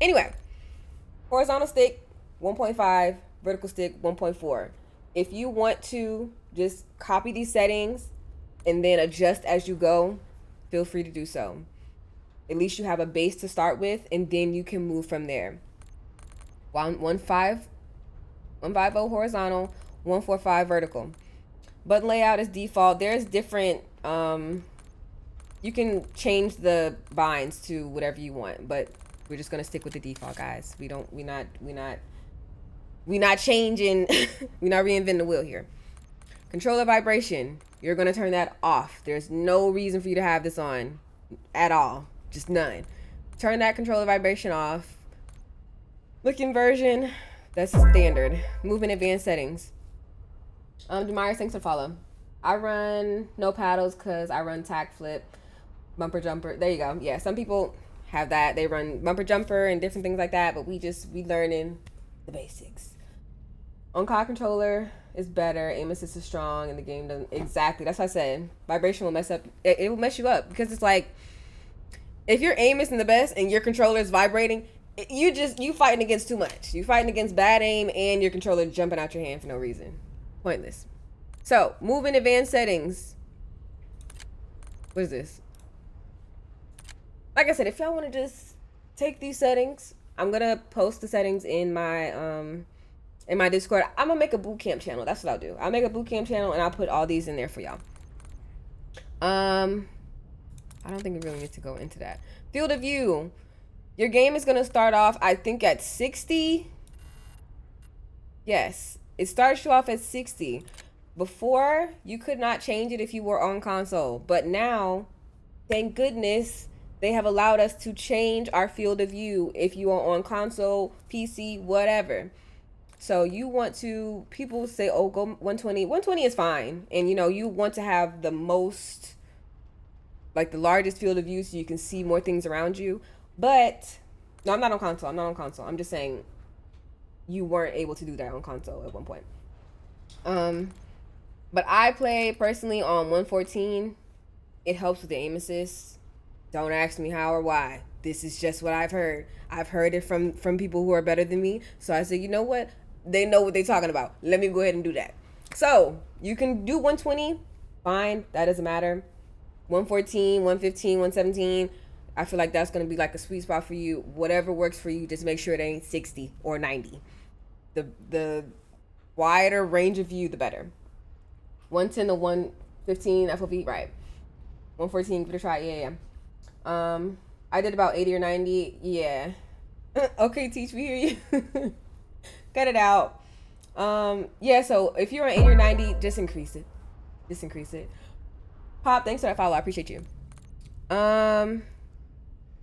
Anyway, horizontal stick, 1.5, vertical stick, 1.4. If you want to just copy these settings and then adjust as you go, feel free to do so. At least you have a base to start with, and then you can move from there. 1.50 horizontal, 1.45 vertical. Button layout is default. There's different, you can change the binds to whatever you want, but we're just gonna stick with the default, guys. We not changing, we not reinventing the wheel here. Controller vibration, you're gonna turn that off. There's no reason for you to have this on at all, just none. Turn that controller vibration off. Look inversion, that's standard. Movement advanced settings. Demire, thanks for follow. I run no paddles because I run tack flip, bumper jumper. There you go. Yeah, some people have that. They run bumper jumper and different things like that, but we learning the basics. On COD controller is better. Aim assist is strong, and the game doesn't. Exactly. That's what I said. Vibration will mess up. It will mess you up because it's like if your aim isn't the best and your controller is vibrating, you fighting against too much. You fighting against bad aim and your controller jumping out your hand for no reason. Pointless. So, move in advanced settings. What is this? Like I said, if y'all want to just take these settings, I'm gonna post the settings in my Discord. I'm gonna make a bootcamp channel. That's what I'll do. I'll make a bootcamp channel and I'll put all these in there for y'all. I don't think we really need to go into that. Field of view. Your game is gonna start off, I think, at 60. Yes, it starts you off at 60. Before, you could not change it if you were on console, but now, thank goodness, they have allowed us to change our field of view if you are on console, PC, whatever. So you want to, people say, oh, go 120. 120 is fine. And you want to have the most, like the largest field of view so you can see more things around you. But, no, I'm not on console. I'm just saying you weren't able to do that on console at one point. But I play personally on 114. It helps with the aim assist. Don't ask me how or why. This is just what I've heard. I've heard it from people who are better than me. So I said, you know what? They know what they're talking about. Let me go ahead and do that. So you can do 120 fine. That doesn't matter. 114, 115, 117. I feel like that's going to be like a sweet spot for you. Whatever works for you, just make sure it ain't 60 or 90. The wider range of view, the better. 110 to 115 FOV, right. 114, give it a try. Yeah. I did about 80 or 90. Yeah. Okay, teach me, hear you. Cut it out. Yeah, so if you're on 80 or 90, just increase it. Just increase it. Pop, thanks for that follow. I appreciate you.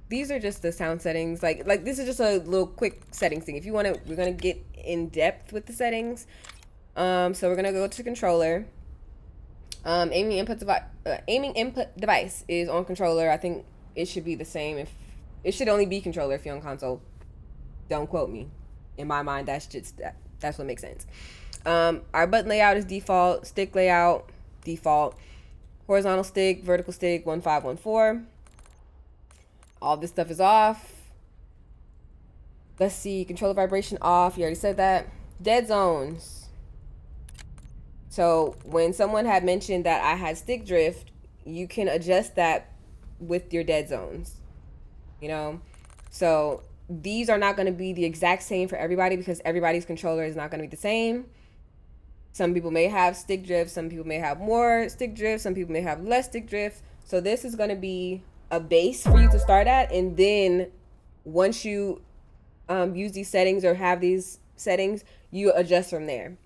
These are just the sound settings. Like this is just a little quick settings thing. If you want to, we're gonna get in depth with the settings. So we're gonna go to controller. Aiming input device is on controller. I think it should be the same. If it should only be controller if you're on console. Don't quote me. In my mind, that's what makes sense. Our button layout is default. Stick layout default. Horizontal stick, vertical stick, 1514. All this stuff is off. Let's see, controller vibration off. You already said that. Dead zones. So when someone had mentioned that I had stick drift, you can adjust that with your dead zones. You know? So these are not going to be the exact same for everybody because everybody's controller is not going to be the same. Some people may have stick drift. Some people may have more stick drift. Some people may have less stick drift. So this is going to be a base for you to start at. And then once you use these settings or have these settings, you adjust from there.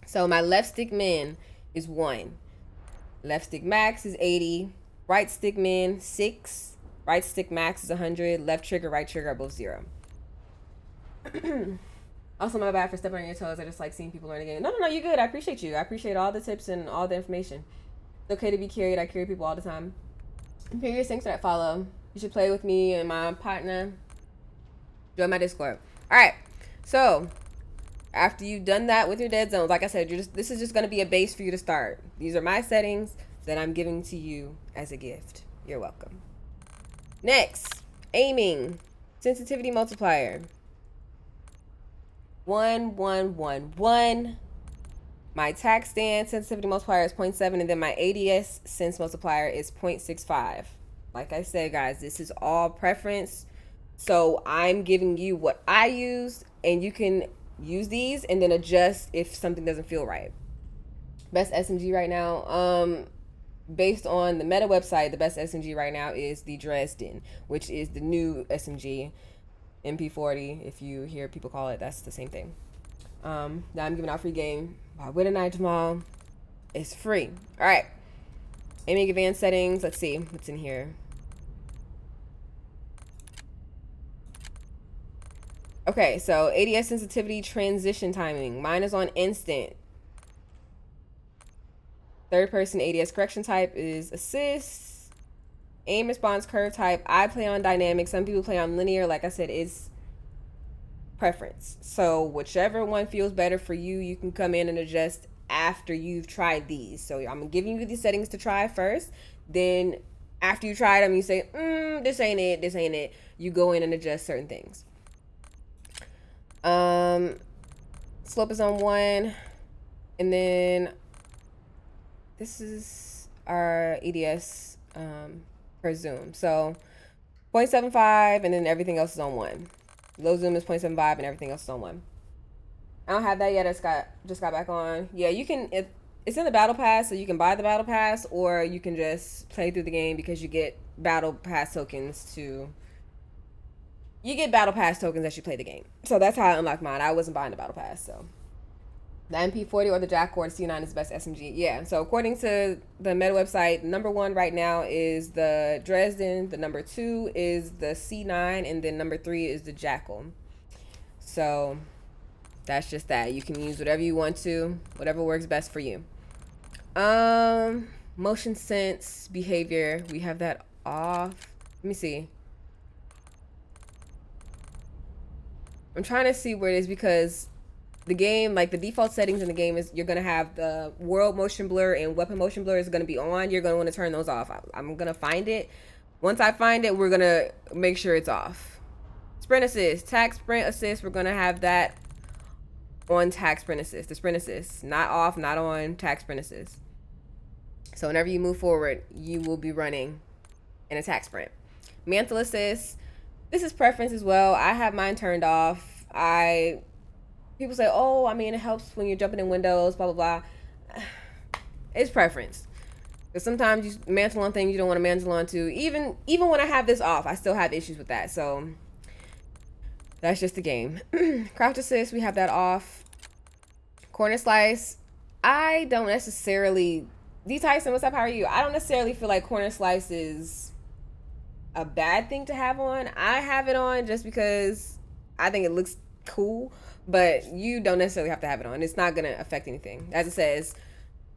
So my left stick min is 1. Left stick max is 80. Right stick min, 6. Right stick max is 100. Left trigger, right trigger are both 0. Also, my bad for stepping on your toes. I just like seeing people learn again. No, you're good. I appreciate you. I appreciate all the tips and all the information. It's okay to be carried. I carry people all the time. Imperious, thanks for that follow. You should play with me and my partner. Join my Discord. All right. So after you've done that with your dead zones, like I said, this is just going to be a base for you to start. These are my settings that I'm giving to you as a gift. You're welcome. Next, aiming, sensitivity multiplier. 1, 1, 1, 1. My tack stand sensitivity multiplier is 0.7, and then my ADS sense multiplier is 0.65. Like I said, guys, this is all preference. So I'm giving you what I use, and you can use these and then adjust if something doesn't feel right. Best SMG right now, based on the Meta website, the best SMG right now is the Dresden, which is the new SMG. MP40, if you hear people call it, that's the same thing. Now I'm giving out free game by Wit and Night tomorrow. It's free. All right. Aiming advanced settings. Let's see what's in here. Okay, so ADS sensitivity transition timing. Mine is on instant. Third person ADS correction type is assist. Aim response curve type. I play on dynamic. Some people play on linear. Like I said, it's preference. So whichever one feels better for you, you can come in and adjust after you've tried these. So I'm giving you these settings to try first. Then after you try them, you say, this ain't it, this ain't it. You go in and adjust certain things. Slope is on 1. And then this is our ADS per zoom. So 0.75 and then everything else is on 1. Low zoom is 0.75 and everything else is on 1. I don't have that yet. I just got back on. Yeah, you can, it's in the battle pass, so you can buy the battle pass or you can just play through the game because you get battle pass tokens as you play the game. So that's how I unlocked mine. I wasn't buying the battle pass, so. The MP40 or the Jack or the C9 is the best SMG. Yeah, so according to the Meta website, number 1 right now is the Dresden, the number 2 is the C9, and then number 3 is the Jackal. So that's just that. You can use whatever you want to, whatever works best for you. Motion sense behavior, we have that off. Let me see. I'm trying to see where it is because the game, like the default settings in the game is you're going to have the world motion blur and weapon motion blur is going to be on. You're going to want to turn those off. I'm going to find it. Once I find it, we're going to make sure it's off. Sprint assist, tack sprint assist. We're going to have that on tack sprint assist. The sprint assist, not off, not on, tack sprint assist. So whenever you move forward, you will be running an attack sprint. Mantle assist. This is preference as well. I have mine turned off. People say, oh, I mean, it helps when you're jumping in windows, blah, blah, blah. It's preference. Because sometimes you mantle on things you don't want to mantle on to. Even when I have this off, I still have issues with that. So that's just the game. Crouch assist, we have that off. Corner slice, I don't necessarily... D Tyson, what's up? How are you? I don't necessarily feel like corner slice is a bad thing to have on. I have it on just because I think it looks cool, but you don't necessarily have to have it on. It's not going to affect anything. As it says,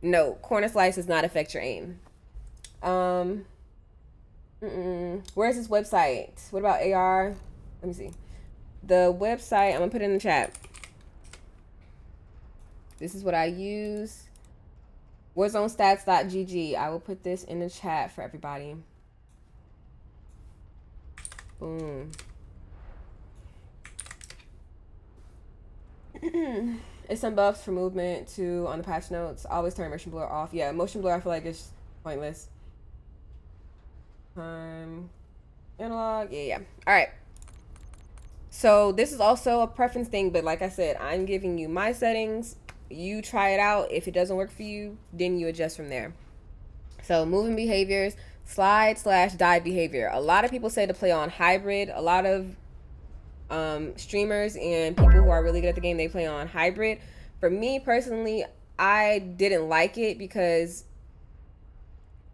no, corner slice does not affect your aim. Where's this website? What about AR? Let me see. The website, I'm going to put it in the chat. This is what I use. WarzoneStats.gg. I will put this in the chat for everybody. Boom. It's some buffs for movement too on the patch notes. Always turn motion blur off. Yeah, motion blur I feel like it's pointless. Analog. Yeah. All right. So this is also a preference thing, but like I said, I'm giving you my settings. You try it out. If it doesn't work for you, then you adjust from there. So moving behaviors, slide/dive behavior. A lot of people say to play on hybrid. A lot of streamers and people who are really good at the game, they play on hybrid. For me personally, I didn't like it because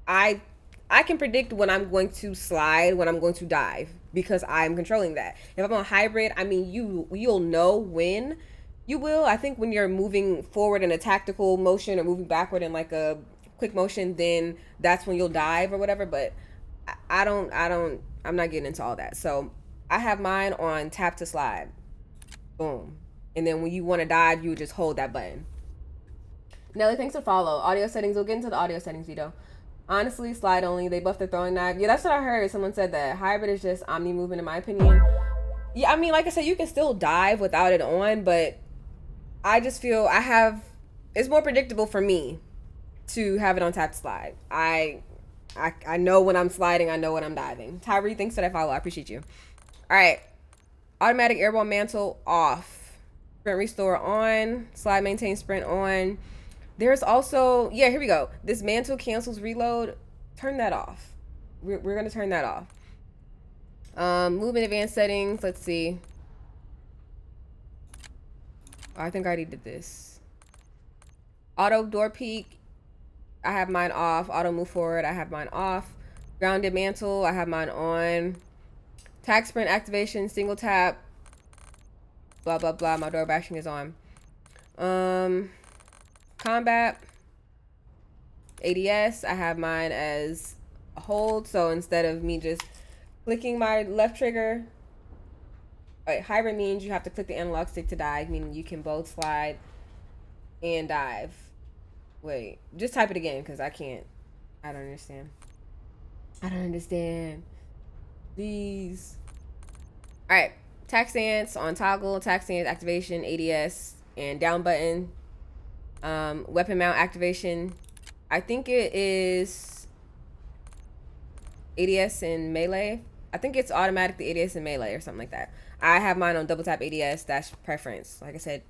I can predict when I'm going to slide, when I'm going to dive, because I'm controlling that. If I'm on hybrid, I mean, you'll know when you will. I think when you're moving forward in a tactical motion or moving backward in like a quick motion, then that's when you'll dive or whatever. But I'm not getting into all that. So I have mine on tap to slide. Boom. And then when you want to dive, you would just hold that button. Nelly, thanks for follow. Audio settings. We'll get into the audio settings, Vito. Honestly, slide only. They buffed the throwing knife. Yeah, that's what I heard. Someone said that hybrid is just omni movement in my opinion. Yeah, I mean, like I said, you can still dive without it on, but I just feel it's more predictable for me to have it on tap to slide. I know when I'm sliding, I know when I'm diving. Tyree, thanks for that follow. I appreciate you. All right. Automatic airborne mantle off. Sprint restore on. Slide maintain sprint on. There's also, yeah, here we go. This mantle cancels reload. Turn that off. We're going to turn that off. Movement advanced settings. Let's see. Oh, I think I already did this. Auto door peek. I have mine off. Auto move forward. I have mine off. Grounded mantle. I have mine on. Tag sprint activation. Single tap. Blah, blah, blah. My door bashing is on. Combat. ADS. I have mine as a hold. So instead of me just clicking my left trigger. Right, hybrid means you have to click the analog stick to dive, meaning you can both slide and dive. Wait, just type it again because I can't. I don't understand. I don't understand. Please. All right, tack stance on toggle, tack stance activation, ADS, and down button. Weapon mount activation. I think it is ADS and melee. I think it's automatically ADS and melee or something like that. I have mine on double tap ADS. That's preference. Like I said.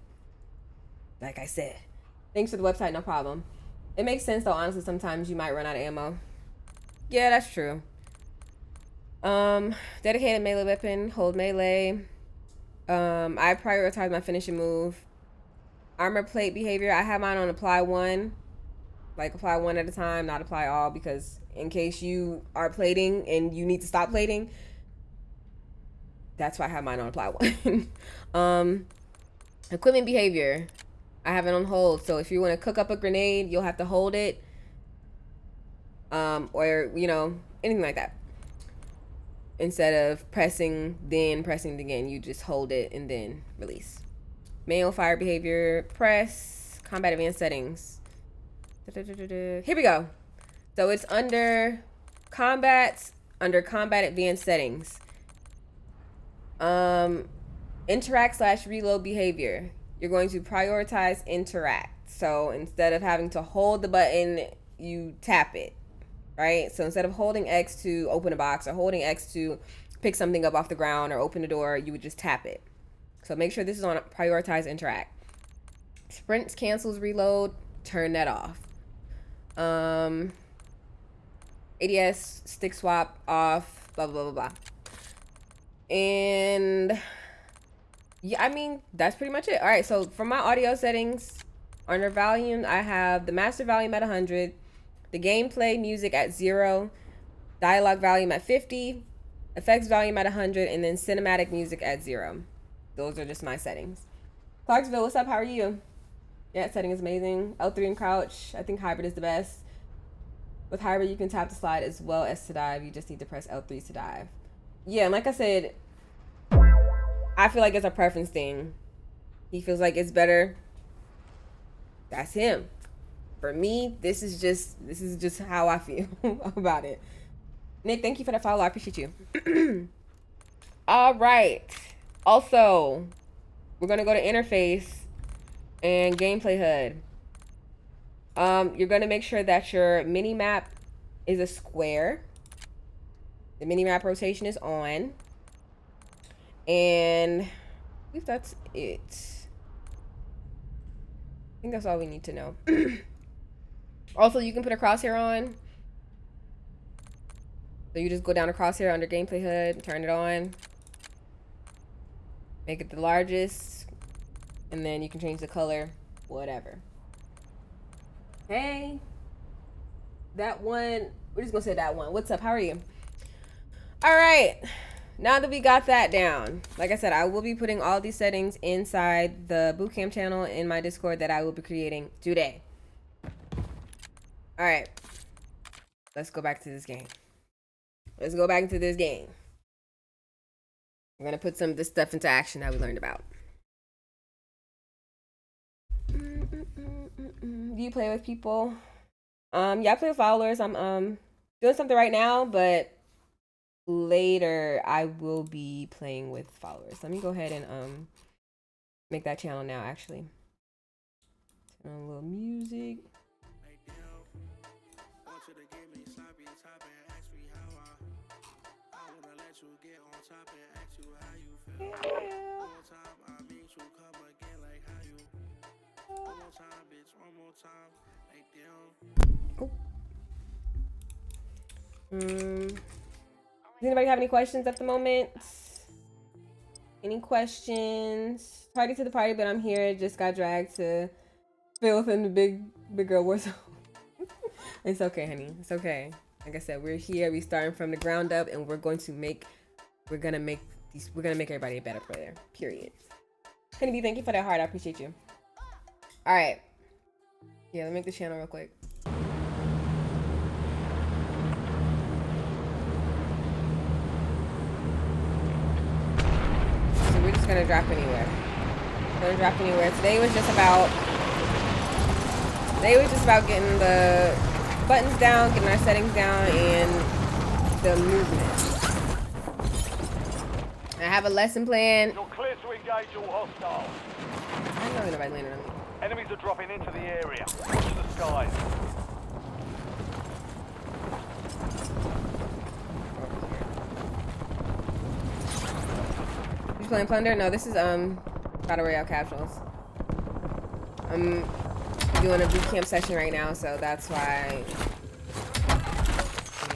Thanks for the website. No problem. It makes sense though. Honestly, sometimes you might run out of ammo. Yeah, that's true. Dedicated melee weapon. Hold melee. I prioritize my finishing move. Armor plate behavior. I have mine on apply one. Like apply one at a time, not apply all, because in case you are plating and you need to stop plating, that's why I have mine on apply one. Equipment behavior. I have it on hold. So if you want to cook up a grenade, you'll have to hold it. Or, you know, anything like that. Instead of pressing, then pressing it again, you just hold it and then release. Manual fire behavior, press, combat advanced settings. Here we go. So it's under combat advanced settings. Interact/reload behavior. You're going to prioritize interact. So instead of having to hold the button you tap it, right? So instead of holding X to open a box or holding X to pick something up off the ground or open the door, you would just tap it. So make sure this is on prioritize interact. Sprints, cancels, reload, turn that off. ADS, stick swap off, blah, blah, blah, blah. And yeah, I mean, that's pretty much it. All right, so for my audio settings, under volume, I have the master volume at 100, the gameplay music at 0, dialogue volume at 50, effects volume at 100, and then cinematic music at 0. Those are just my settings. Clarksville, what's up? How are you? Yeah, setting is amazing. L3 and crouch. I think hybrid is the best. With hybrid, you can tap the slide as well as to dive. You just need to press L3 to dive. Yeah, and like I said, I feel like it's a preference thing. He feels like it's better. That's him. For me, this is just how I feel about it. Nick, thank you for the follow. I appreciate you. All right. Also, we're gonna go to interface and gameplay HUD. You're gonna make sure that your mini map is a square. The mini map rotation is on. And I believe that's it. I think that's all we need to know. Also, you can put a crosshair on. So you just go down a crosshair under gameplay HUD, turn it on. Make it the largest. And then you can change the color, whatever. Hey. That one, we're just gonna say that one. What's up? How are you? All right. Now that we got that down, like I said, I will be putting all these settings inside the Bootcamp channel in my Discord that I will be creating today. All right. Let's go back to this game. Let's go back into this game. We're going to put some of this stuff into action that we learned about. Do you play with people? Yeah, I play with followers. I'm doing something right now, but later I will be playing with followers. Let me go ahead and make that channel now, actually. Turn on a little music. Oh. Does anybody have any questions at the moment? Any questions? Party to the party, but I'm here. Just got dragged to fill within the big girl Warzone. It's okay, honey. It's okay. Like I said, we're here. We starting from the ground up, and we're gonna make everybody a better player. Period. Honeybee, thank you for that heart. I appreciate you. All right. Yeah, let me make the channel real quick. So we're just gonna drop anywhere. Today was just about getting the buttons down, getting our settings down, and the movement. I have a lesson plan. You're clear to engage all hostiles. I know nobody landed on me. Enemies are dropping into the area. Watch the skies. You playing Plunder? No, this is Battle Royale Casuals. I'm doing a bootcamp session right now, so that's why.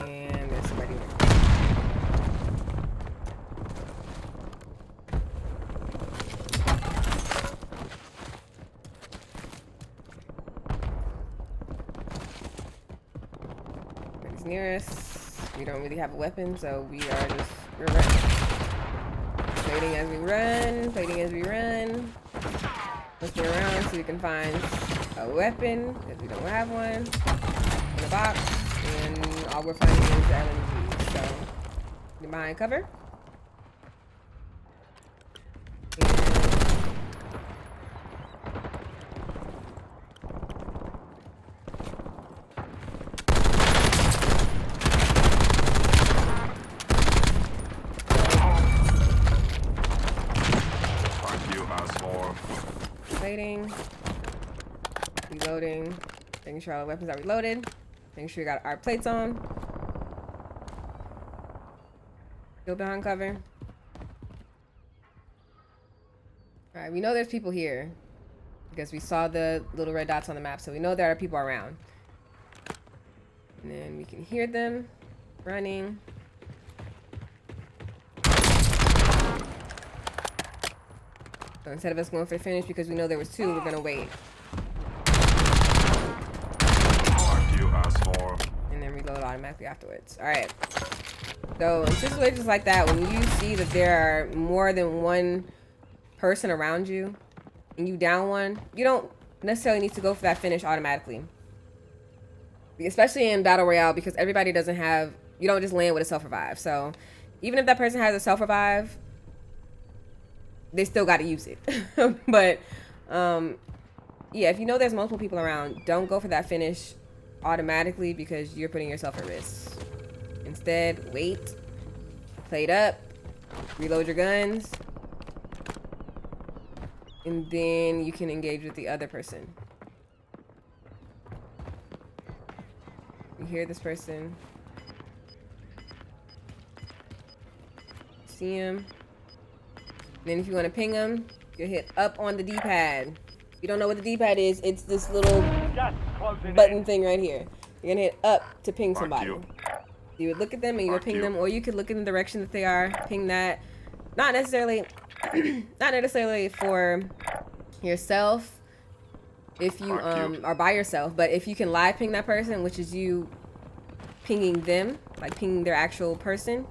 And there's somebody there. Somebody's near us. We don't really have a weapon, so we're running. Waiting as we run. Looking around so we can find a weapon, because we don't have one, in the box, and all we're finding is the LMG. So, get behind cover. Waiting. Reloading. Making sure all the weapons are reloaded. Make sure we got our plates on. Still behind cover. Alright, we know there's people here. Because we saw the little red dots on the map, so we know there are people around. And then we can hear them running. So instead of us going for the finish because we know there was two, we're gonna wait. Fuck you, asshole. And then reload automatically afterwards. Alright. So in situations like that, when you see that there are more than one person around you and you down one, you don't necessarily need to go for that finish automatically. Especially in Battle Royale, because everybody doesn't have, you don't just land with a self-revive. So even if that person has a self-revive, they still got to use it. But yeah, if you know there's multiple people around, don't go for that finish automatically because you're putting yourself at risk. Instead, wait, play it up, reload your guns, and then you can engage with the other person. You hear this person, see him. Then if you want to ping them, you hit up on the D-pad. If you don't know what the D-pad is, it's this little button thing right here. You're gonna hit up to ping somebody. You would look at them and you would ping them, or you could look in the direction that they are, ping that. Not necessarily, not necessarily for yourself if you are by yourself, but if you can live ping that person, which is you pinging them, like pinging their actual person.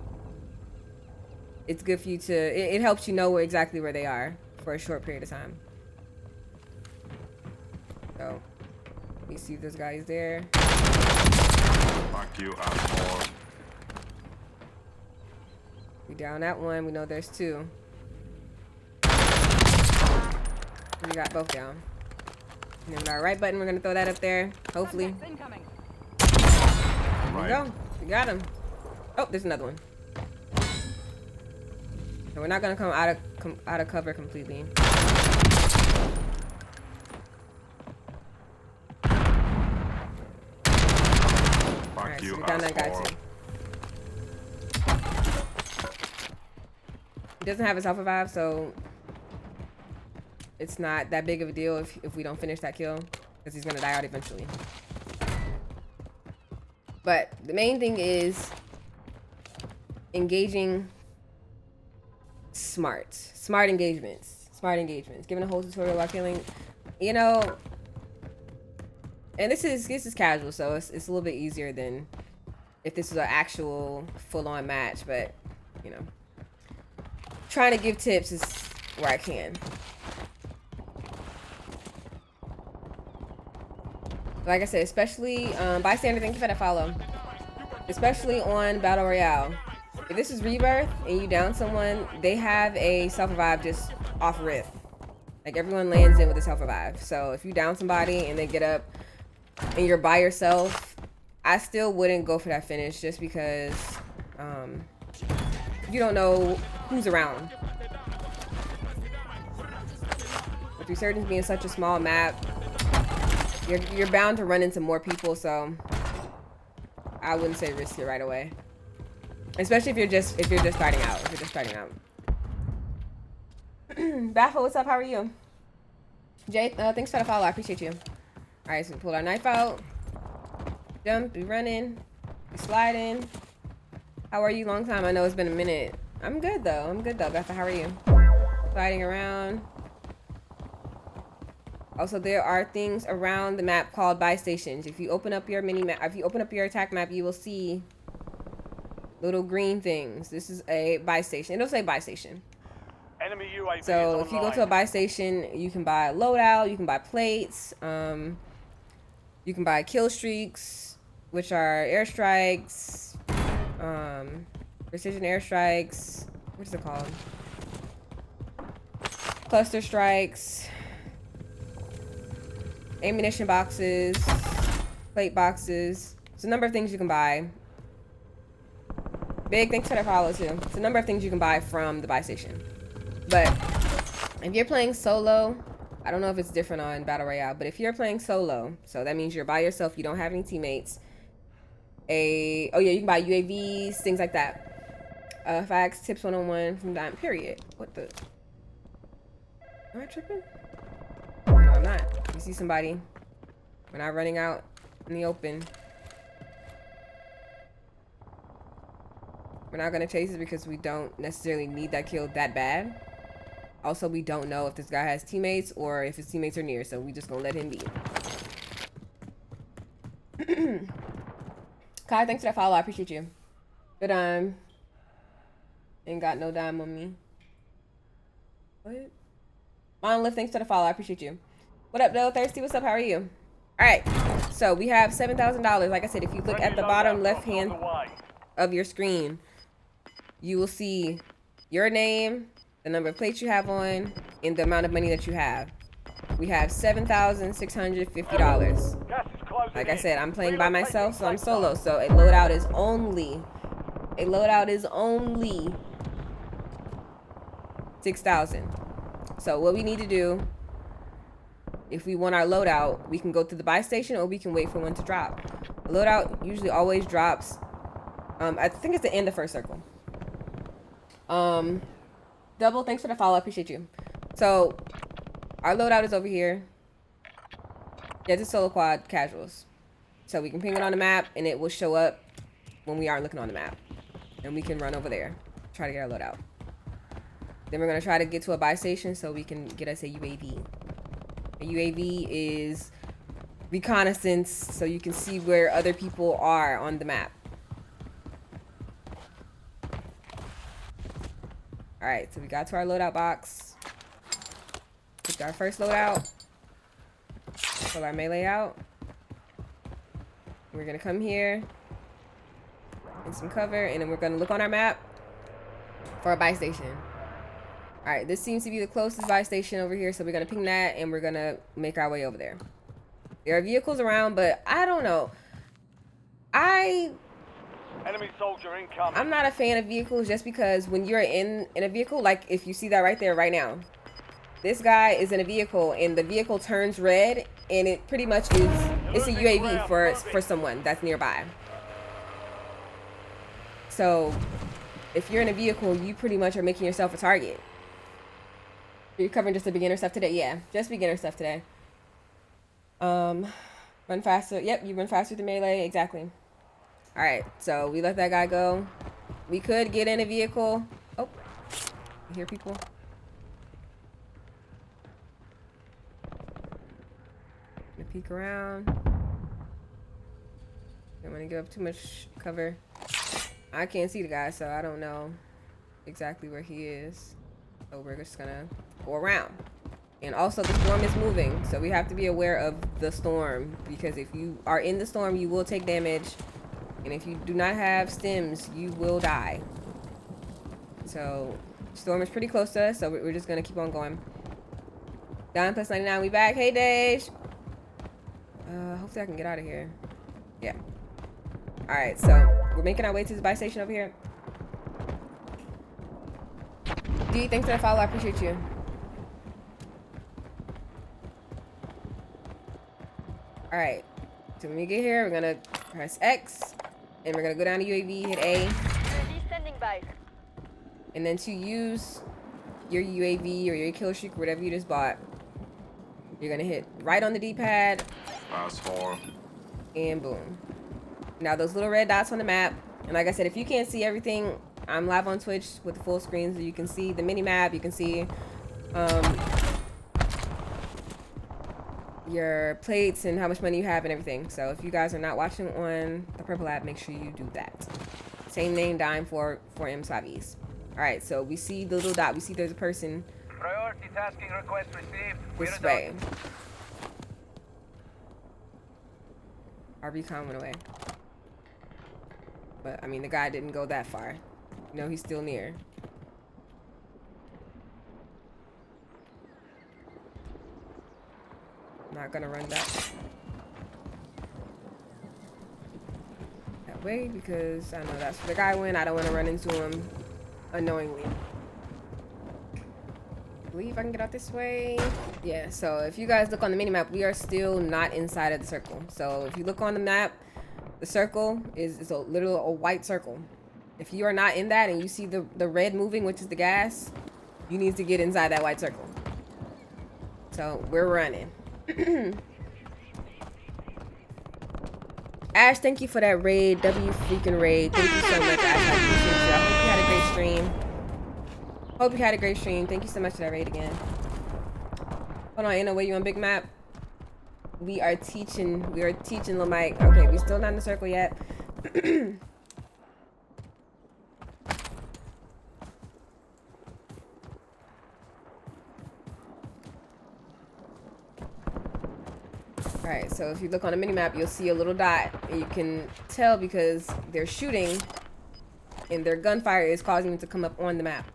It's good for you to, it helps you know exactly where they are for a short period of time. So, you see this guy's there. Fuck you, asshole. We down that one. We know there's two. We got both down. And then with our right button, we're gonna throw that up there. Hopefully. There we go. We got him. Oh, there's another one. So we're not gonna come out of cover completely. Alright, so we down that guy too. He doesn't have a self-revive, so it's not that big of a deal if we don't finish that kill, because he's gonna die out eventually. But the main thing is engaging smart engagements, giving a whole tutorial while killing, you know. And this is casual, so it's a little bit easier than if this was an actual full-on match. But you know, trying to give tips is where I can. Like I said, especially bystander, thank you for that follow. Especially on Battle Royale. If this is Rebirth and you down someone, they have a self-revive just off rip. Like everyone lands in with a self-revive. So if you down somebody and they get up and you're by yourself, I still wouldn't go for that finish just because you don't know who's around. With Resurgence being such a small map, you're bound to run into more people, so I wouldn't say risk it right away. Especially if you're just starting out. Baffle, what's up? How are you? Jay, thanks for the follow. I appreciate you. Alright, so we pulled our knife out. Jump, we running, we sliding. How are you? Long time. I know it's been a minute. I'm good though. Baffle, how are you? Sliding around. Also, there are things around the map called buy stations. If you open up your mini map, if you open up your attack map, you will see little green things. This is a buy station. It'll say buy station. Enemy UAV So is if you go to a buy station, you can buy a loadout, you can buy plates, you can buy kill streaks, which are airstrikes, precision airstrikes. What is it called? Cluster strikes. Ammunition boxes, plate boxes. It's a number of things you can buy. Big thanks for the follow too. It's a number of things you can buy from the buy station. But if you're playing solo, I don't know if it's different on Battle Royale, but if you're playing solo, so that means you're by yourself, you don't have any teammates, oh yeah, you can buy UAVs, things like that. Facts, tips 101 from Dime, period. What the? Am I tripping? No, I'm not. You see somebody, we're not running out in the open. We're not gonna chase it because we don't necessarily need that kill that bad. Also, we don't know if this guy has teammates or if his teammates are near, so we just gonna let him be. Kai, thanks for that follow. I appreciate you. But ain't got no dime on me. What? Monolith, thanks for the follow. I appreciate you. What up, though? Thirsty, what's up? How are you? All right. So we have $7,000. Like I said, if you look at the bottom left hand of your screen, you will see your name, the number of plates you have on, and the amount of money that you have. We have $7,650. Like I said, I'm playing by myself, so I'm solo. So a loadout is only 6,000. So what we need to do, if we want our loadout, we can go to the buy station or we can wait for one to drop. A loadout usually always drops. I think it's the end of first circle. Double, thanks for the follow. I appreciate you. So our loadout is over here. Yeah, it's a solo quad casuals. So we can ping it on the map and it will show up when we aren't looking on the map. And we can run over there, try to get our loadout. Then we're gonna try to get to a buy station so we can get us a UAV. A UAV is reconnaissance, so you can see where other people are on the map. All right, so we got to our loadout box. Picked our first loadout. Pull our melee out. We're gonna come here in some cover, and then we're gonna look on our map for a buy station. All right, this seems to be the closest buy station over here, so we're gonna ping that, and we're gonna make our way over there. There are vehicles around, but I don't know. Enemy soldier incoming. I'm not a fan of vehicles just because when you're in a vehicle, like if you see that right there right now, this guy is in a vehicle and the vehicle turns red and it pretty much is, it's a UAV for someone that's nearby. So if you're in a vehicle, you pretty much are making yourself a target. You're covering just the beginner stuff today? Yeah, just beginner stuff today. Run faster. Yep, you run faster than melee. Exactly. All right, so we let that guy go. We could get in a vehicle. Oh, you hear people? Gonna peek around. Don't want to give up too much cover. I can't see the guy, so I don't know exactly where he is. So we're just gonna go around. And also the storm is moving, so we have to be aware of the storm, because if you are in the storm, you will take damage. And if you do not have stims, you will die. So storm is pretty close to us, so we're just gonna keep on going. Don plus 99, we back. Hey, Dej. Hopefully I can get out of here. Yeah. All right, so we're making our way to the buy station over here. D, thanks for the follow. I appreciate you. All right. So when we get here, we're gonna press X, and we're gonna go down to UAV, hit A. UAV standing by. And then to use your UAV or your kill streak, or whatever you just bought, you're gonna hit right on the D-pad. Fast 4. And boom. Now those little red dots on the map, and like I said, if you can't see everything, I'm live on Twitch with the full screen, so you can see the mini map, you can see your plates and how much money you have and everything. So if you guys are not watching on the purple app, make sure you do that. Same name, Dime for M Slavies. All right, so we see the little dot, we see there's a person Priority tasking request received. this way. Our recon went away. But I mean, the guy didn't go that far. You know, he's still near. Not gonna run that way because I know that's where the guy went. I don't want to run into him unknowingly. I believe I can get out this way. Yeah, so if you guys look on the mini map, we are still not inside of the circle. So if you look on the map, The circle is a literal a white circle. If you are not in that and you see the red moving, which is the gas, you need to get inside that white circle. So we're running. Ash, thank you for that raid. W freaking raid. Thank you so much, Ash. I appreciate you. I hope you had a great stream. Hope you had a great stream. Thank you so much for that raid again. Hold on, Anna, where you on big map? We are teaching Lil Mike. Okay, we still not in the circle yet. Alright, so if you look on the mini-map, you'll see a little dot, and you can tell because they're shooting, and their gunfire is causing them to come up on the map.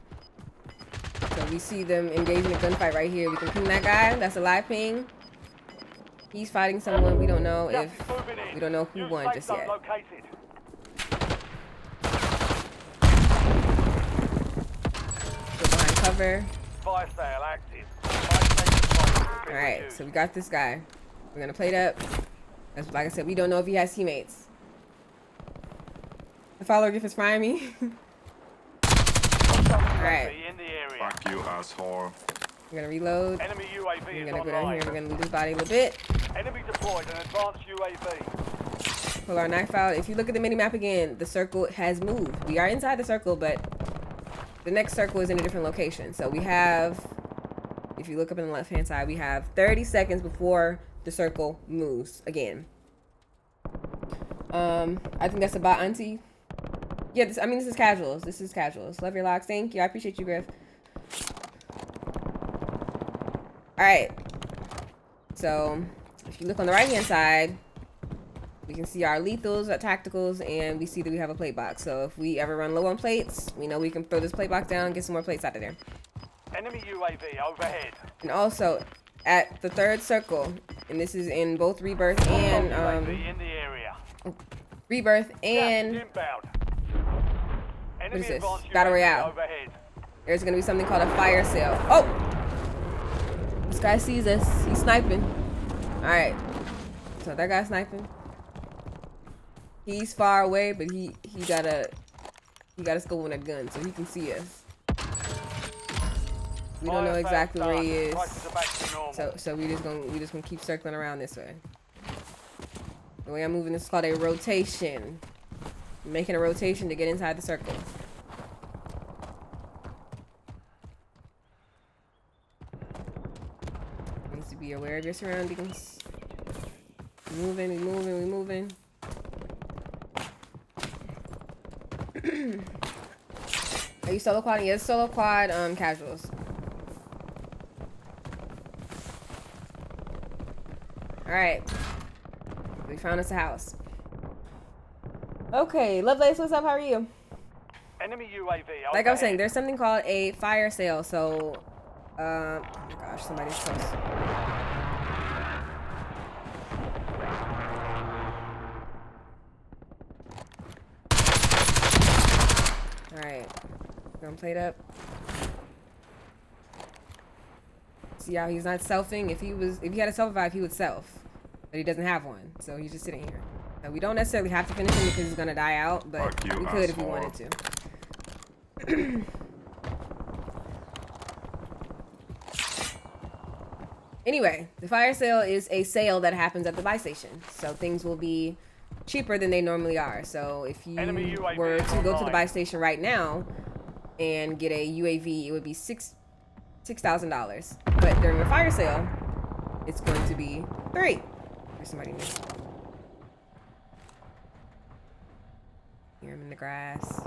So we see them engaging a gunfight right here. We can ping that guy. That's a live ping. He's fighting someone. We don't know who won just yet. Go behind cover. Fire sale active. Alright, so we got this guy. We're gonna plate up. As like I said, we don't know if he has teammates. The follower gift is frying me. Alright. Fuck you, asshole. We're gonna reload. Enemy UAV We're is gonna go down online. here. We're gonna loot his body a little bit. Enemy deployed an advanced UAV. Pull our knife out. If you look at the mini map again, the circle has moved. We are inside the circle, but the next circle is in a different location. So we have, if you look up in the left hand side, we have 30 seconds before the circle moves again. I think that's about auntie. Yeah, this is casuals. This is casuals. Love your locks. Thank you. I appreciate you, Griff. Alright. So, if you look on the right hand side, we can see our lethals, our tacticals, and we see that we have a plate box. So if we ever run low on plates, we know we can throw this plate box down and get some more plates out of there. Enemy UAV overhead. And also, at the third circle, and this is in both Rebirth and UAV in the area. Rebirth and Inbound. what is this? advanced Battle UAV Royale. overhead. There's gonna be something called a fire sale. Oh! This guy sees us. He's sniping. Alright. So that guy's sniping. He's far away, but he got a scope on a gun, so he can see us. We don't know exactly where he is. Prices are back to normal. So we just gonna keep circling around this way. The way I'm moving this is called a rotation. I'm making a rotation to get inside the circle. Needs to be aware of your surroundings. We moving. Are you solo quadding? Yes, solo quad, casuals. Alright. We found us a house. Okay, Lovelace, what's up? How are you? Enemy UAV Like I was saying, there's something called a fire sale, so oh my gosh, somebody's close. Alright. Gonna plate up. See how he's not selfing? If he had a self revive, he would self. But he doesn't have one, so he's just sitting here. So we don't necessarily have to finish him because he's gonna die out, but we could if we wanted to. Anyway, the fire sale is a sale that happens at the buy station, so things will be cheaper than they normally are. So if you were to go to the buy station right now and get a UAV, it would be $6,000. But during the fire sale, it's going to be $3,000. There's somebody new. Hear him in the grass.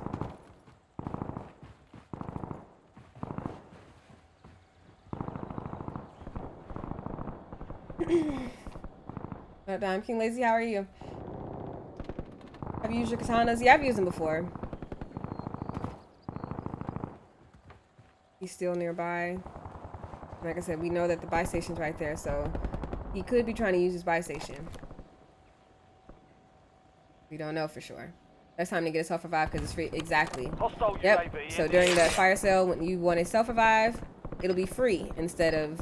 King Lazy, how are you? Have you used your katanas? Yeah, I've used them before. He's still nearby. Like I said, we know that the buy station's right there, so he could be trying to use his buy station. We don't know for sure. That's time to get a self-revive because it's free. Exactly. Yep. So during the fire sale, when you want a self-revive, it'll be free instead of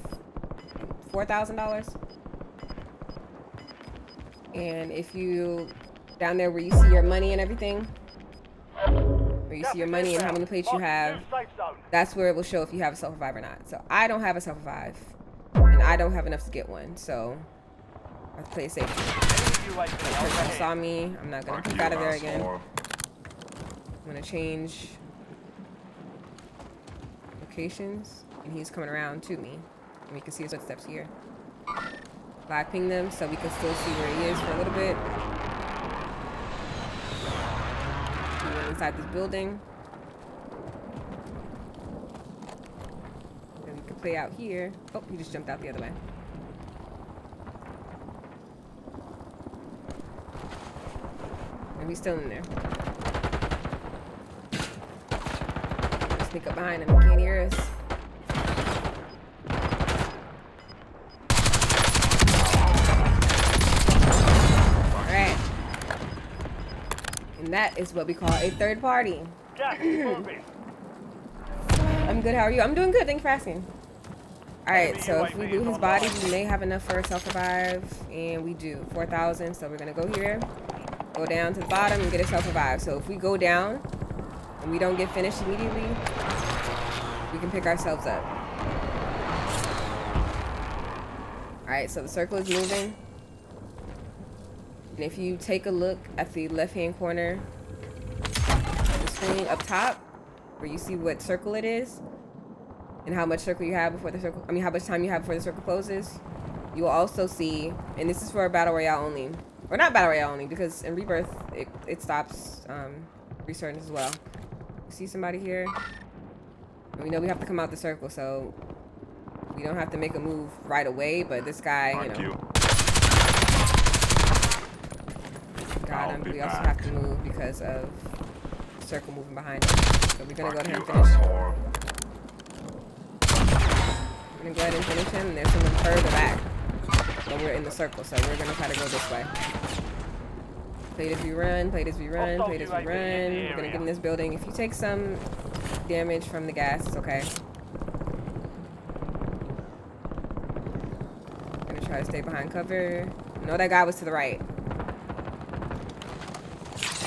$4,000. And if you Down there where you see your money and everything, where you see your money and how many plates you have, that's where it will show if you have a self-revive or not. So I don't have a self-revive, and I don't have enough to get one, so I have to play it safe. That person saw me. I'm not gonna peek out of there again. I'm gonna change locations, and he's coming around to me, and we can see his footsteps here. Live ping them so we can still see where he is for a little bit. He went inside this building. And we can play out here. Oh, he just jumped out the other way. And he's still in there. Sneak up behind him, he can't hear us. Alright. And that is what we call a third party. I'm good, how are you? I'm doing good, thanks for asking. Alright, so if we loot his body, we may have enough for a self-revive, and we do. 4,000, so we're gonna go here, go down to the bottom, and get a self-revive. So if we go down, and we don't get finished immediately, we can pick ourselves up. Alright, so the circle is moving. And if you take a look at the left-hand corner of the screen up top, where you see what circle it is, and how much circle you have before the circle, how much time you have before the circle closes, you will also see, and this is for Battle Royale only, or not Battle Royale only, because in Rebirth, it stops restarting as well. You see somebody here? And we know we have to come out the circle, so we don't have to make a move right away, but this guy, you know, got him. We also have to move because of the circle moving behind us. So we're gonna go ahead and finish him. We're gonna go ahead and finish him, and there's someone further back. So we're in the circle, so we're gonna try to go this way. Plate as we run, plate as we run, plate as we run. We're gonna get in this building. If you take some damage from the gas, it's okay. I'm gonna try to stay behind cover. No, that guy was to the right.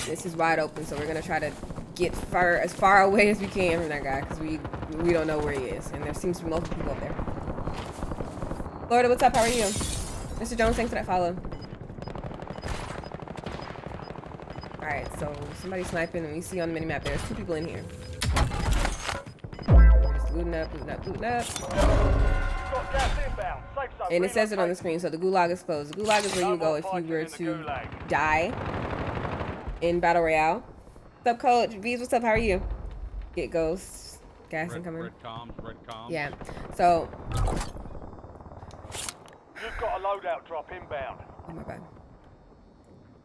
This is wide open, so we're gonna try to get as far away as we can from that guy, because we don't know where he is, and there seems to be multiple people up there. Florida, what's up? How are you? Mr. Jones, thanks for that follow. Alright, so somebody's sniping, and we see on the minimap there's 2 people in here. We're just looting up, looting up, looting up. And it says it on the screen, so the gulag is closed. The gulag is where you go if you were to die in Battle Royale. What's up, Coach? V's, what's up? How are you? Get ghosts. Gas incoming. Red comms. Yeah. So. You've got a loadout drop inbound. Oh my bad.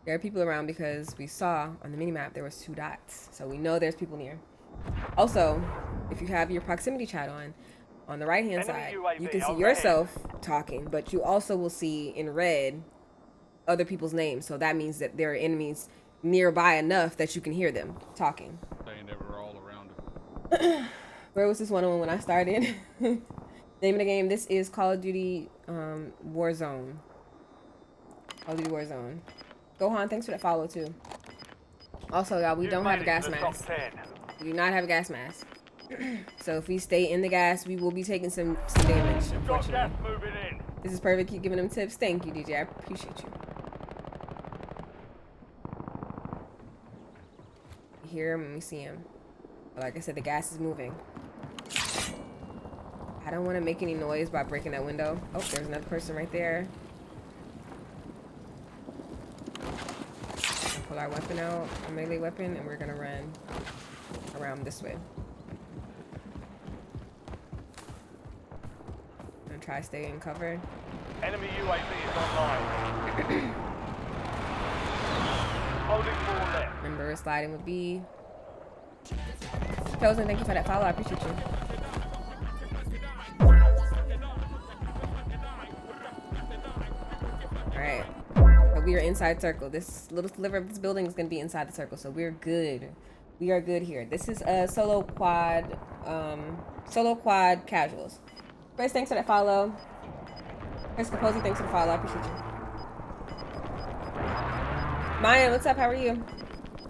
There are people around because we saw on the minimap there was 2 dots. So we know there's people near. Also, if you have your proximity chat on the right hand side, you can see yourself talking, but you also will see in red other people's names. So that means that there are enemies nearby enough that you can hear them talking. Saying they were all around it. Where was this one when I started? Name of the game, this is Call of Duty Warzone. Call of Duty Warzone. Gohan, thanks for that follow too. Also, y'all, we don't have a gas mask. We do not have a gas mask. So if we stay in the gas, we will be taking some damage, unfortunately. This is perfect. Keep giving them tips. Thank you, DJ. I appreciate you. We hear him and we see him. But like I said, the gas is moving. I don't want to make any noise by breaking that window. Oh, there's another person right there. We'll pull our weapon out, a melee weapon, and we're gonna run around this way. I'm gonna try to stay in cover. Enemy UAV is online. Holding 4 left. Remember, sliding with B. Chosen, thank you for that follow. I appreciate you. Alright. But we are inside circle. This little sliver of this building is going to be inside the circle, so we're good. We are good here. This is a solo quad casuals. Grace, thanks for that follow. Chris Capozzi, thanks for the follow. I appreciate you. Maya, what's up? How are you?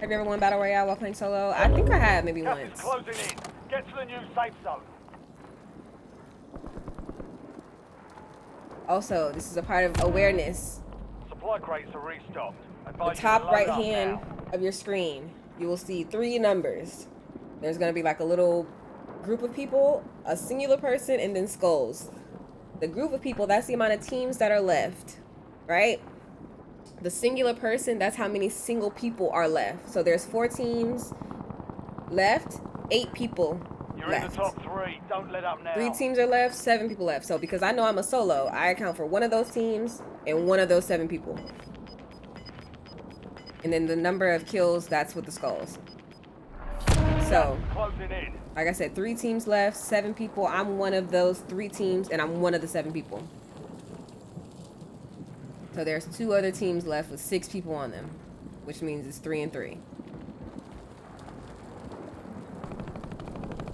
Have you ever won Battle Royale while playing solo? I think I have, maybe Gas is once. closing in. Get to the new safe zone. Also, this is a part of awareness. Supply crates are restocked. The Advise you to top load right up hand now. of your screen, you will see 3 numbers. There's gonna be like a little group of people, a singular person, and then skulls. The group of people, that's the amount of teams that are left, right? The singular person, that's how many single people are left. So there's 4 teams left, 8 people You're left. in the top 3. Don't let up now. 3 teams are left, 7 people left. So because I know I'm a solo, I account for one of those teams and one of those 7 people. And then the number of kills, that's with the skulls. So, Closing in. like I said, 3 teams left, 7 people. I'm one of those 3 teams, and I'm one of the 7 people. So there's 2 other teams left with 6 people on them, which means it's 3 and 3.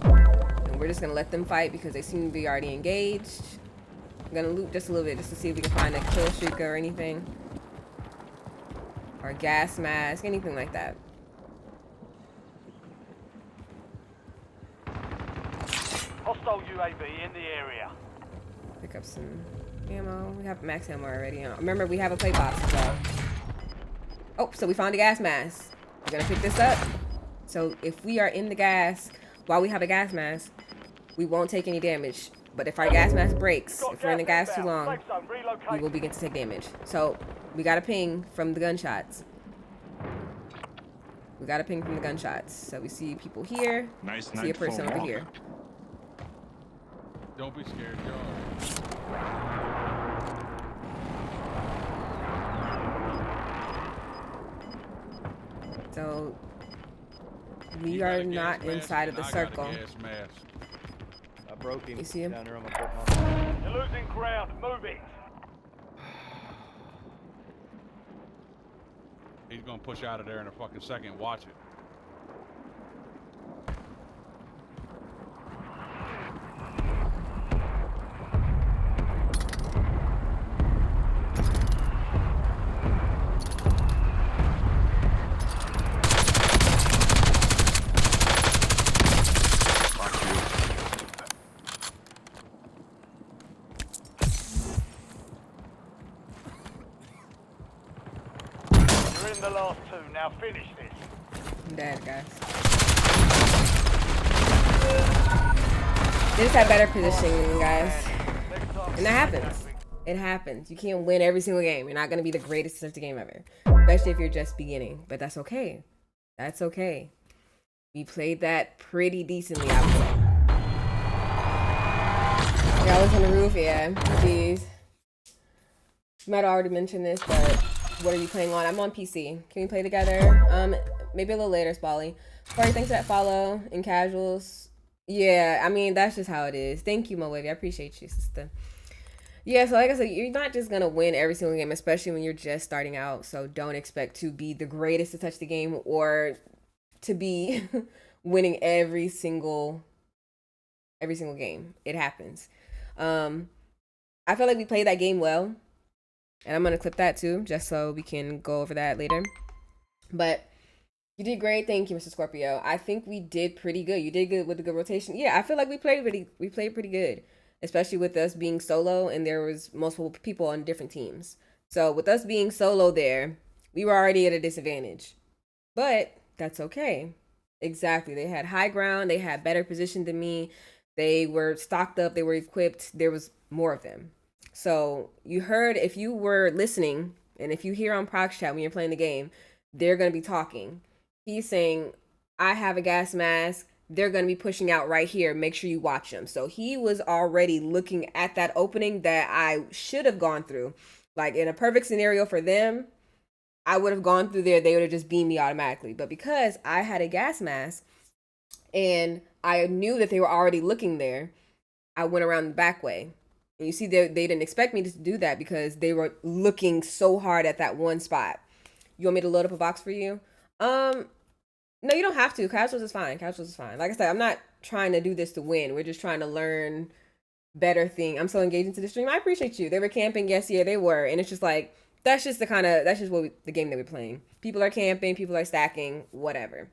And we're just gonna let them fight because they seem to be already engaged. I'm gonna loot just a little bit just to see if we can find a kill streak or anything. Or a gas mask, anything like that. Hostile UAV in the area. Pick up some ammo. We have max ammo already. Remember, we have a play box as well. Oh, so we found a gas mask. We're gonna pick this up. So if we are in the gas while we have a gas mask, we won't take any damage. But if our gas mask breaks, if we're in the gas too long, we will begin to take damage. So we got a ping from the gunshots. We got a ping from the gunshots. So we see people here. Nice See a night person for over walk. here. Don't be scared, y'all. So we You got are a gas not mask inside of and the I got a circle. gas mask. I broke him. You see him? Down there on my foot. You're losing ground. Move it. He's gonna push out of there in a fucking second. Watch it. Fuck you. You're in the last 2. Now finish this. I'm dead, guys. They just have better positioning, guys. Next time, And that happens. It happens. You can't win every single game. You're not going to be the greatest at the game ever. Especially if you're just beginning. But that's okay. That's okay. We played that pretty decently, I would say. Yeah, I was on the roof, yeah. Jeez. You might have already mentioned this, but what are you playing on? I'm on PC. Can we play together? Maybe a little later, Spally. Corey, thanks for that follow in casuals. Yeah, I mean, that's just how it is. Thank you, Mo Wavy. I appreciate you, sister. Yeah, so like I said, you're not just going to win every single game, especially when you're just starting out. So don't expect to be the greatest to touch the game or to be winning every single game. It happens. I feel like we played that game well. And I'm going to clip that too, just so we can go over that later. But you did great. Thank you, Mr. Scorpio. I think we did pretty good. You did good with the good rotation. Yeah, I feel like we played pretty good, especially with us being solo and there was multiple people on different teams. So with us being solo there, we were already at a disadvantage. But that's okay. Exactly. They had high ground. They had better position than me. They were stocked up. They were equipped. There was more of them. So you heard, if you were listening, and if you hear on Prox Chat when you're playing the game, they're going to be talking. He's saying, I have a gas mask. They're going to be pushing out right here. Make sure you watch them. So he was already looking at that opening that I should have gone through. Like in a perfect scenario for them, I would have gone through there. They would have just beamed me automatically. But because I had a gas mask and I knew that they were already looking there, I went around the back way. And you see, they didn't expect me to do that because they were looking so hard at that one spot. You want me to load up a box for you? No, you don't have to. Casuals is fine. Casuals is fine. Like I said, I'm not trying to do this to win. We're just trying to learn better thing. I'm so engaged into the stream. I appreciate you. They were camping. Yes, yeah, they were. And it's just like, that's just the game that we're playing. People are camping, people are stacking, whatever.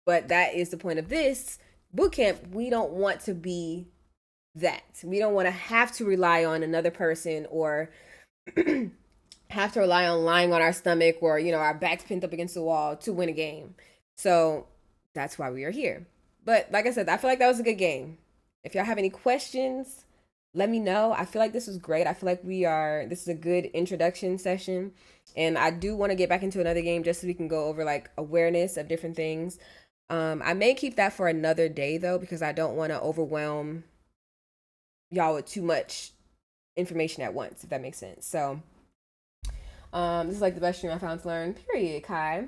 But that is the point of this boot camp. We don't want to be that. We don't want to have to rely on another person or have to rely on lying on our stomach or, our backs pinned up against the wall to win a game. So that's why we are here. But like I said, I feel like that was a good game. If y'all have any questions, let me know. I feel like this was great. I feel like this is a good introduction session. And I do want to get back into another game just so we can go over like awareness of different things. I may keep that for another day though, because I don't want to overwhelm y'all with too much information at once, if that makes sense. So this is like the best stream I found to learn, period. Kai,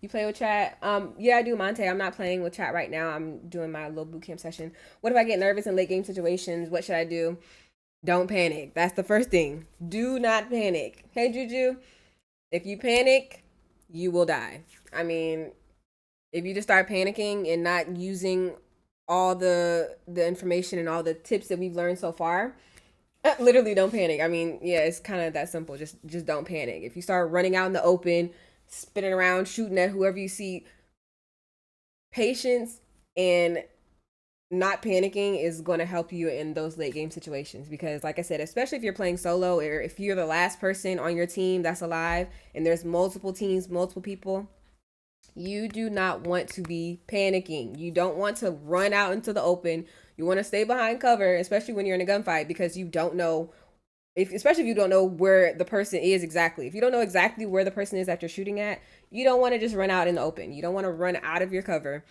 you play with chat? Yeah, I do, Monte. I'm not playing with chat right now. I'm doing my little boot camp session. What if I get nervous in late game situations? What should I do? Don't panic. That's the first thing. Do not panic. Hey, Juju, if you panic, you will die. I mean, if you just start panicking and not using all the information and all the tips that we've learned so far, literally don't panic. I mean, yeah, it's kind of that simple. Just don't panic. If you start running out in the open, spinning around, shooting at whoever you see, patience and not panicking is going to help you in those late game situations. Because like I said, especially if you're playing solo or if you're the last person on your team that's alive and there's multiple teams, multiple people, you do not want to be panicking. You don't want to run out into the open. You want to stay behind cover, especially when you're in a gunfight, because you don't know, especially if you don't know where the person is exactly. If you don't know exactly where the person is that you're shooting at, you don't want to just run out in the open. You don't want to run out of your cover.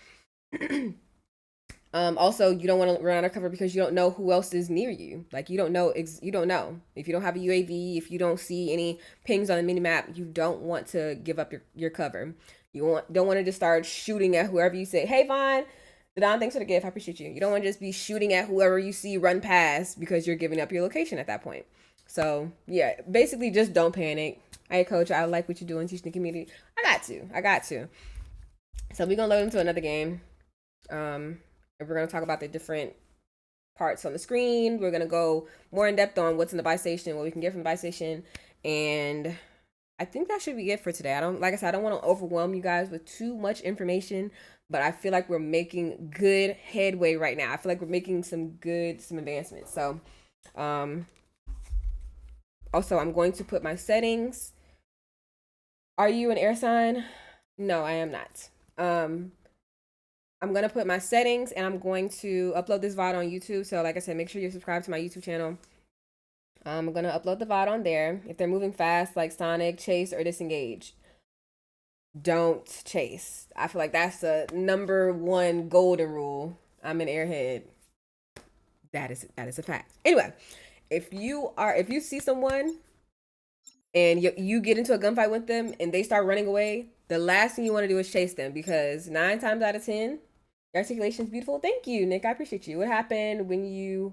Also, you don't want to run out of cover because you don't know who else is near you. Like you don't know. If you don't have a UAV, if you don't see any pings on the minimap, you don't want to give up your cover. You don't want to just start shooting at whoever you say, hey, Vaughn, Don, thanks for the gift. I appreciate you. You don't want to just be shooting at whoever you see run past because you're giving up your location at that point. So, yeah, basically just don't panic. Hey, coach, I like what you're doing, teaching the community. I got to. So we're going to load into another game. And we're going to talk about the different parts on the screen. We're going to go more in depth on what's in the buy station, what we can get from the buy station, and I think that should be it for today. I don't want to overwhelm you guys with too much information, but I feel like we're making good headway right now. I feel like we're making some advancements. So, also I'm going to put my settings. Are you an air sign? No, I am not. I'm going to put my settings and I'm going to upload this VOD on YouTube. So like I said, make sure you're subscribed to my YouTube channel. I'm going to upload the VOD on there. If they're moving fast, like Sonic, chase, or disengage, don't chase. I feel like that's the number one golden rule. I'm an airhead. That is a fact. Anyway, if you see someone and you get into a gunfight with them and they start running away, the last thing you want to do is chase them, because 9 times out of 10, your articulation is beautiful. Thank you, Nick. I appreciate you. What happened when you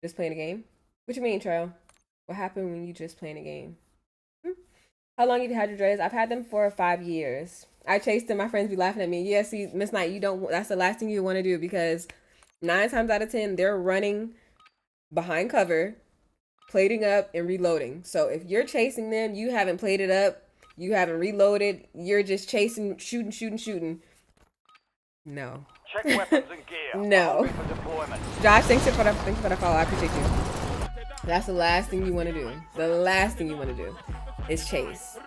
just playing a game? What you mean, Trail? What happened when you just playing a game? How long have you had your dreads? I've had them for 5 years. I chased them. My friends be laughing at me. Yeah, see, Miss Knight, that's the last thing you want to do, because 9 times out of 10, they're running behind cover, plating up and reloading. So if you're chasing them, you haven't plated up, you haven't reloaded, you're just chasing, shooting. No. Check weapons and gear. No. Open for deployment. Josh, thanks for the follow. I appreciate you. That's the last thing you want to do. The last thing you want to do is chase.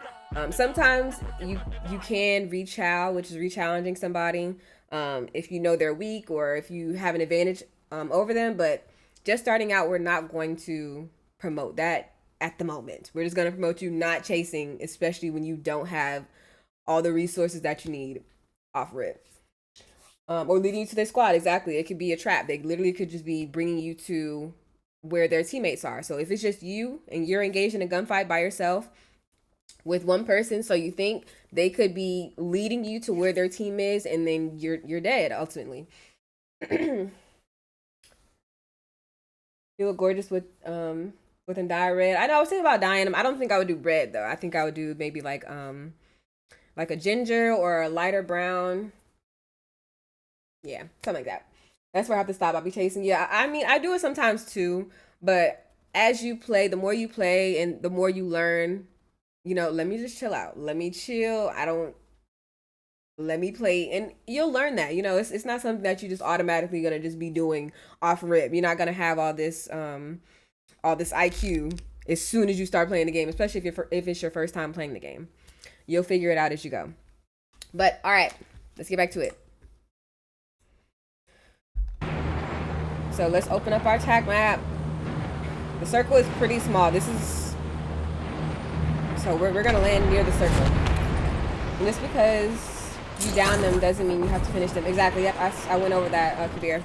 Sometimes you can rechow, which is rechallenging somebody, if you know they're weak or if you have an advantage over them. But just starting out, we're not going to promote that at the moment. We're just going to promote you not chasing, especially when you don't have all the resources that you need off rip. Or leading you to their squad. Exactly. It could be a trap. They literally could just be bringing you to where their teammates are. So if it's just you and you're engaged in a gunfight by yourself with one person, so you think they could be leading you to where their team is, and then you're dead ultimately. You look gorgeous with a dye red. I know, I was thinking about dyeing them. I don't think I would do red though. I think I would do maybe like a ginger or a lighter brown. Yeah, something like that. That's where I have to stop. I'll be chasing. Yeah, I mean, I do it sometimes too, but as you play, the more you play and the more you learn, you know, let me just chill out. Let me chill. Let me play, and you'll learn that. You know, it's not something that you just automatically gonna just be doing off rip. You're not gonna have all this IQ as soon as you start playing the game, especially if it's your first time playing the game. You'll figure it out as you go. But all right, let's get back to it. So let's open up our attack map. The circle is pretty small. So we're gonna land near the circle. And just because you down them doesn't mean you have to finish them. Exactly. Yep, I went over that, Kabir.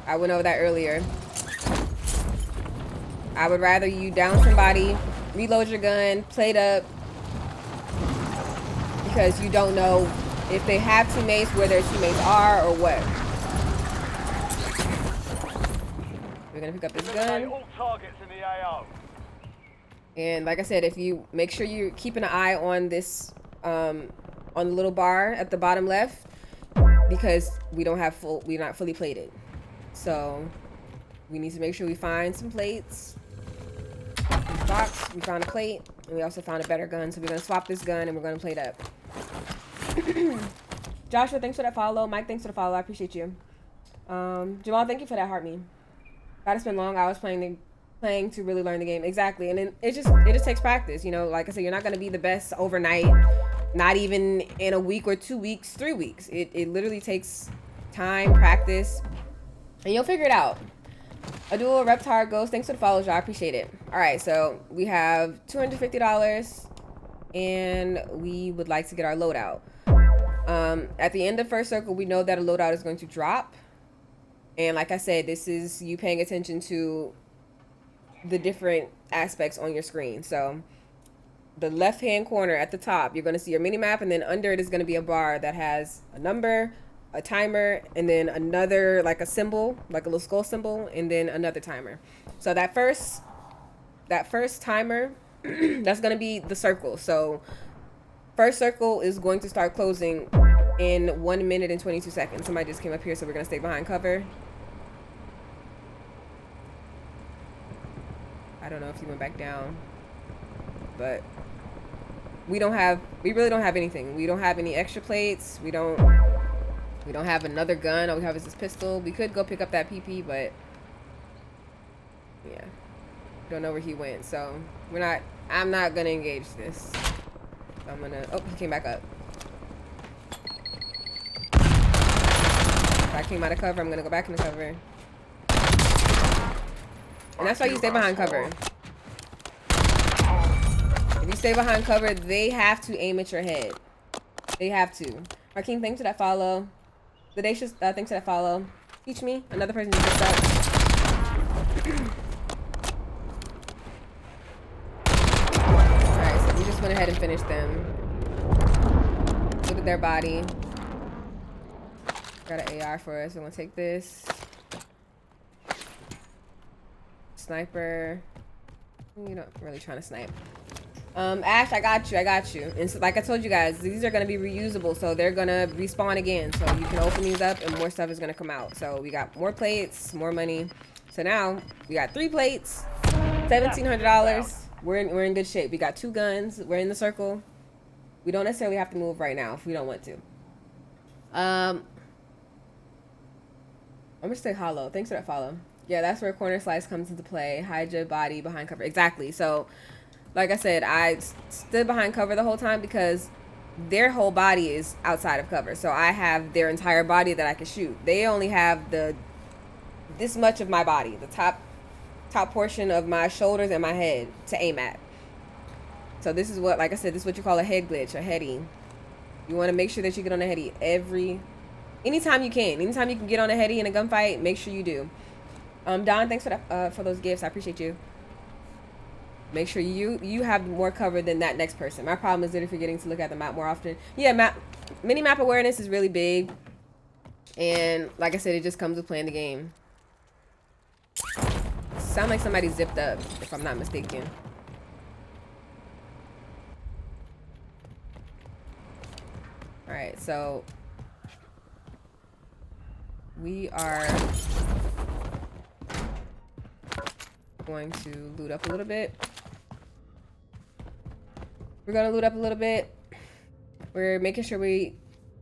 I went over that earlier. I would rather you down somebody, reload your gun, plate up, because you don't know if they have teammates, where their teammates are, or what. We're gonna pick up this gun. All targets in the AO. And like I said, if you make sure you're keeping an eye on this, on the little bar at the bottom left, because we're not fully plated. So we need to make sure we find some plates. This box, we found a plate, and we also found a better gun. So we're gonna swap this gun and we're gonna plate up. Joshua, thanks for that follow. Mike, thanks for the follow. I appreciate you. Jamal, thank you for that heart me. Gotta spend long hours playing to really learn the game. Exactly. And then it just takes practice. You know, like I said, you're not gonna be the best overnight, not even in a week or 2 weeks, 3 weeks. It literally takes time, practice, and you'll figure it out. A dual Reptar Ghost, thanks for the follow, y'all. I appreciate it. All right, so we have $250, and we would like to get our loadout. At the end of first circle, we know that a loadout is going to drop. And like I said, this is you paying attention to the different aspects on your screen. So the left-hand corner at the top, you're going to see your mini map, and then under it is going to be a bar that has a number, a timer, and then another, like a symbol, like a little skull symbol, and then another timer. So that first timer, that's going to be the circle. So first circle is going to start closing in 1 minute and 22 seconds. Somebody just came up here, so we're going to stay behind cover. I don't know if he went back down, but we really don't have anything. We don't have any extra plates. We don't have another gun. All we have is this pistol. We could go pick up that PP, but yeah, don't know where he went. So I'm not gonna engage this. So I'm gonna, oh, he came back up. If I came out of cover, I'm gonna go back into cover. And that's why you stay behind cover. If you stay behind cover, they have to aim at your head. They have to. Markeem, thanks for that follow. Ladacious, thanks for that follow. Teach me. Another person just picked up. Alright, so we just went ahead and finished them. Look at their body. Got an AR for us. I'm gonna take this. Sniper. You're not really trying to snipe. Ash, I got you. And so, like I told you guys, these are gonna be reusable, so they're gonna respawn again. So you can open these up and more stuff is gonna come out. So we got more plates, more money. So now we got 3 plates, $1,700. We're in good shape. We got 2 guns. We're in the circle. We don't necessarily have to move right now if we don't want to. I'm gonna stay hollow. Thanks for that follow. Yeah, that's where corner slice comes into play. Hide your body behind cover. Exactly. So, like I said, I stood behind cover the whole time because their whole body is outside of cover. So I have their entire body that I can shoot. They only have this much of my body, the top portion of my shoulders and my head to aim at. So this is what, like I said, this is what you call a head glitch, a heady. You want to make sure that you get on a heady anytime you can. Anytime you can get on a heady in a gunfight, make sure you do. Don, thanks for that, for those gifts. I appreciate you. Make sure you have more cover than that next person. My problem is that if you're getting to look at the map more often. Yeah, mini map awareness is really big. And like I said, it just comes with playing the game. Sound like somebody zipped up, if I'm not mistaken. Alright, so we are going to loot up a little bit. We're gonna loot up a little bit. We're making sure we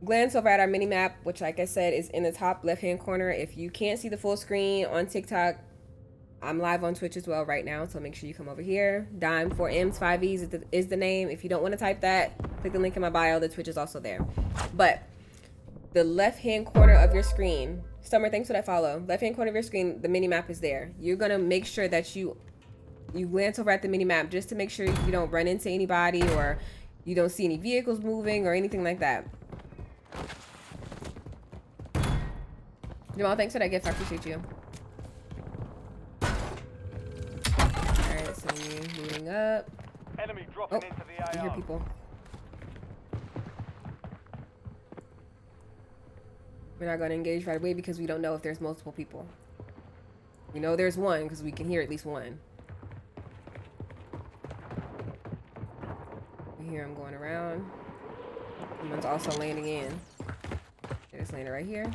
glance over at our mini map, which, like I said, is in the top left-hand corner. If you can't see the full screen on TikTok, I'm live on Twitch as well right now, so make sure you come over here. Dime4Ms5Es is the name. If you don't want to type that, click the link in my bio. The Twitch is also there. But the left-hand corner of your screen, Summer, thanks for that follow. Left-hand corner of your screen, the mini map is there. You're gonna make sure that you glance over at the mini map just to make sure you don't run into anybody or you don't see any vehicles moving or anything like that. Jamal, thanks for that gift. I appreciate you. Alright, so we're moving up. Enemy dropping into the I AR. hear people. We're not going to engage right away because we don't know if there's multiple people. We know there's one because we can hear at least one. We hear him going around. Someone's also landing in. They're just landing right here.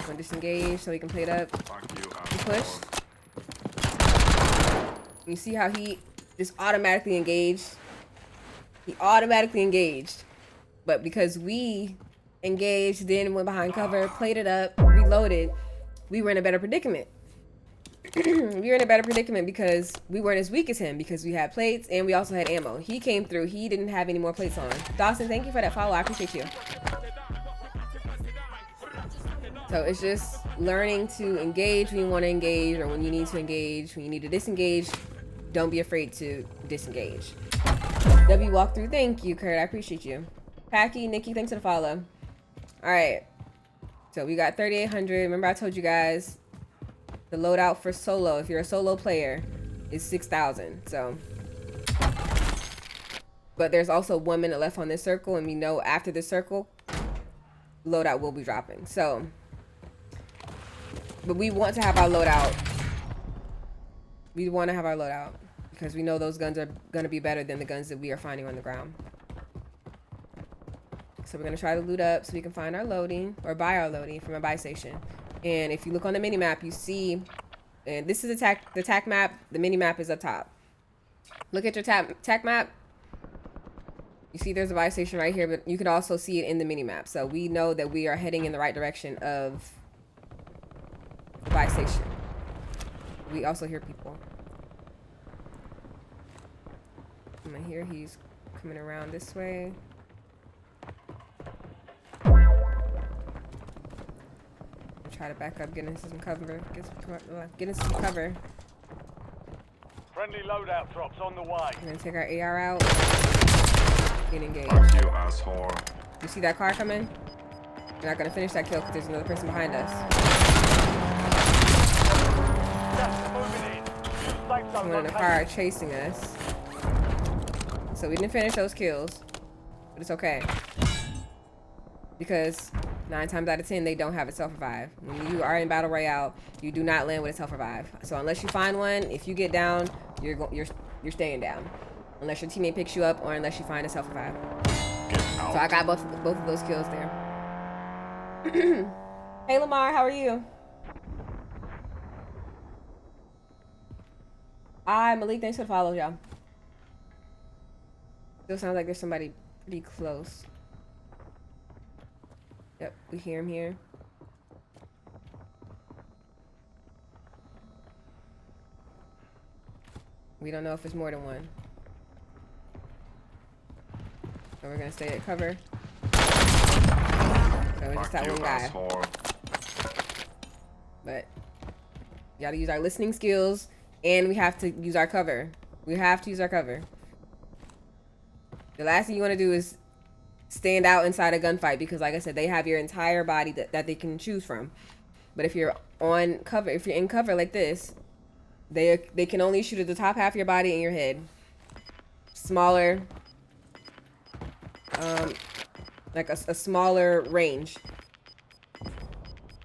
One disengage so he can play it up. Fuck you, He asshole. pushed. You see how he just automatically engaged? He automatically engaged. But because we engaged, then went behind cover, played it up, reloaded, we were in a better predicament. We were in a better predicament because we weren't as weak as him because we had plates and we also had ammo. He came through. He didn't have any more plates on. Dawson, thank you for that follow. I appreciate you. So it's just learning to engage when you want to engage or when you need to engage. When you need to disengage, don't be afraid to disengage. W walkthrough, thank you, Kurt. I appreciate you. Packy, Nikki, thanks for the follow. All right. So we got 3,800. Remember I told you guys the loadout for solo, if you're a solo player, is 6,000. So, but there's also 1 minute left on this circle, and we know after this circle, loadout will be dropping. So, but we want to have our loadout. We want to have our loadout because we know those guns are going to be better than the guns that we are finding on the ground. So we're going to try to loot up so we can find our loading or buy our loading from a buy station. And if you look on the mini map, you see, and this is the TAC map. The mini map is up top. Look at your TAC map. You see there's a buy station right here, but you can also see it in the mini map. So we know that we are heading in the right direction of the buy station. We also hear people. I'm gonna hear he's coming around this way. Try to back up, get into some cover. Get into some cover. Friendly loadout drops on the way. We're gonna take our AR out. Get engaged. Fuck you, asshole. You see that car coming? We're not gonna finish that kill because there's another person behind us. Gas moving in. Safe zone Someone in the car chasing us. So we didn't finish those kills, but it's okay. Because 9 times out of 10, they don't have a self-revive. When you are in Battle Royale, you do not land with a self-revive. So unless you find one, if you get down, you're staying down. Unless your teammate picks you up or unless you find a self-revive. So I got both of those kills there. Hey Lamar, how are you? Hi Malik, thanks for the follow, y'all. Still sounds like there's somebody pretty close. Yep, we hear him here. We don't know if it's more than one. So we're gonna stay at cover. So we're just that one guy. Asshole. But you gotta use our listening skills and we have to use our cover. We have to use our cover. The last thing you wanna do is stand out inside a gunfight because like I said, they have your entire body that they can choose from. But if you're on cover, if you're in cover like this, they can only shoot at the top half of your body and your head. Smaller, like a smaller range.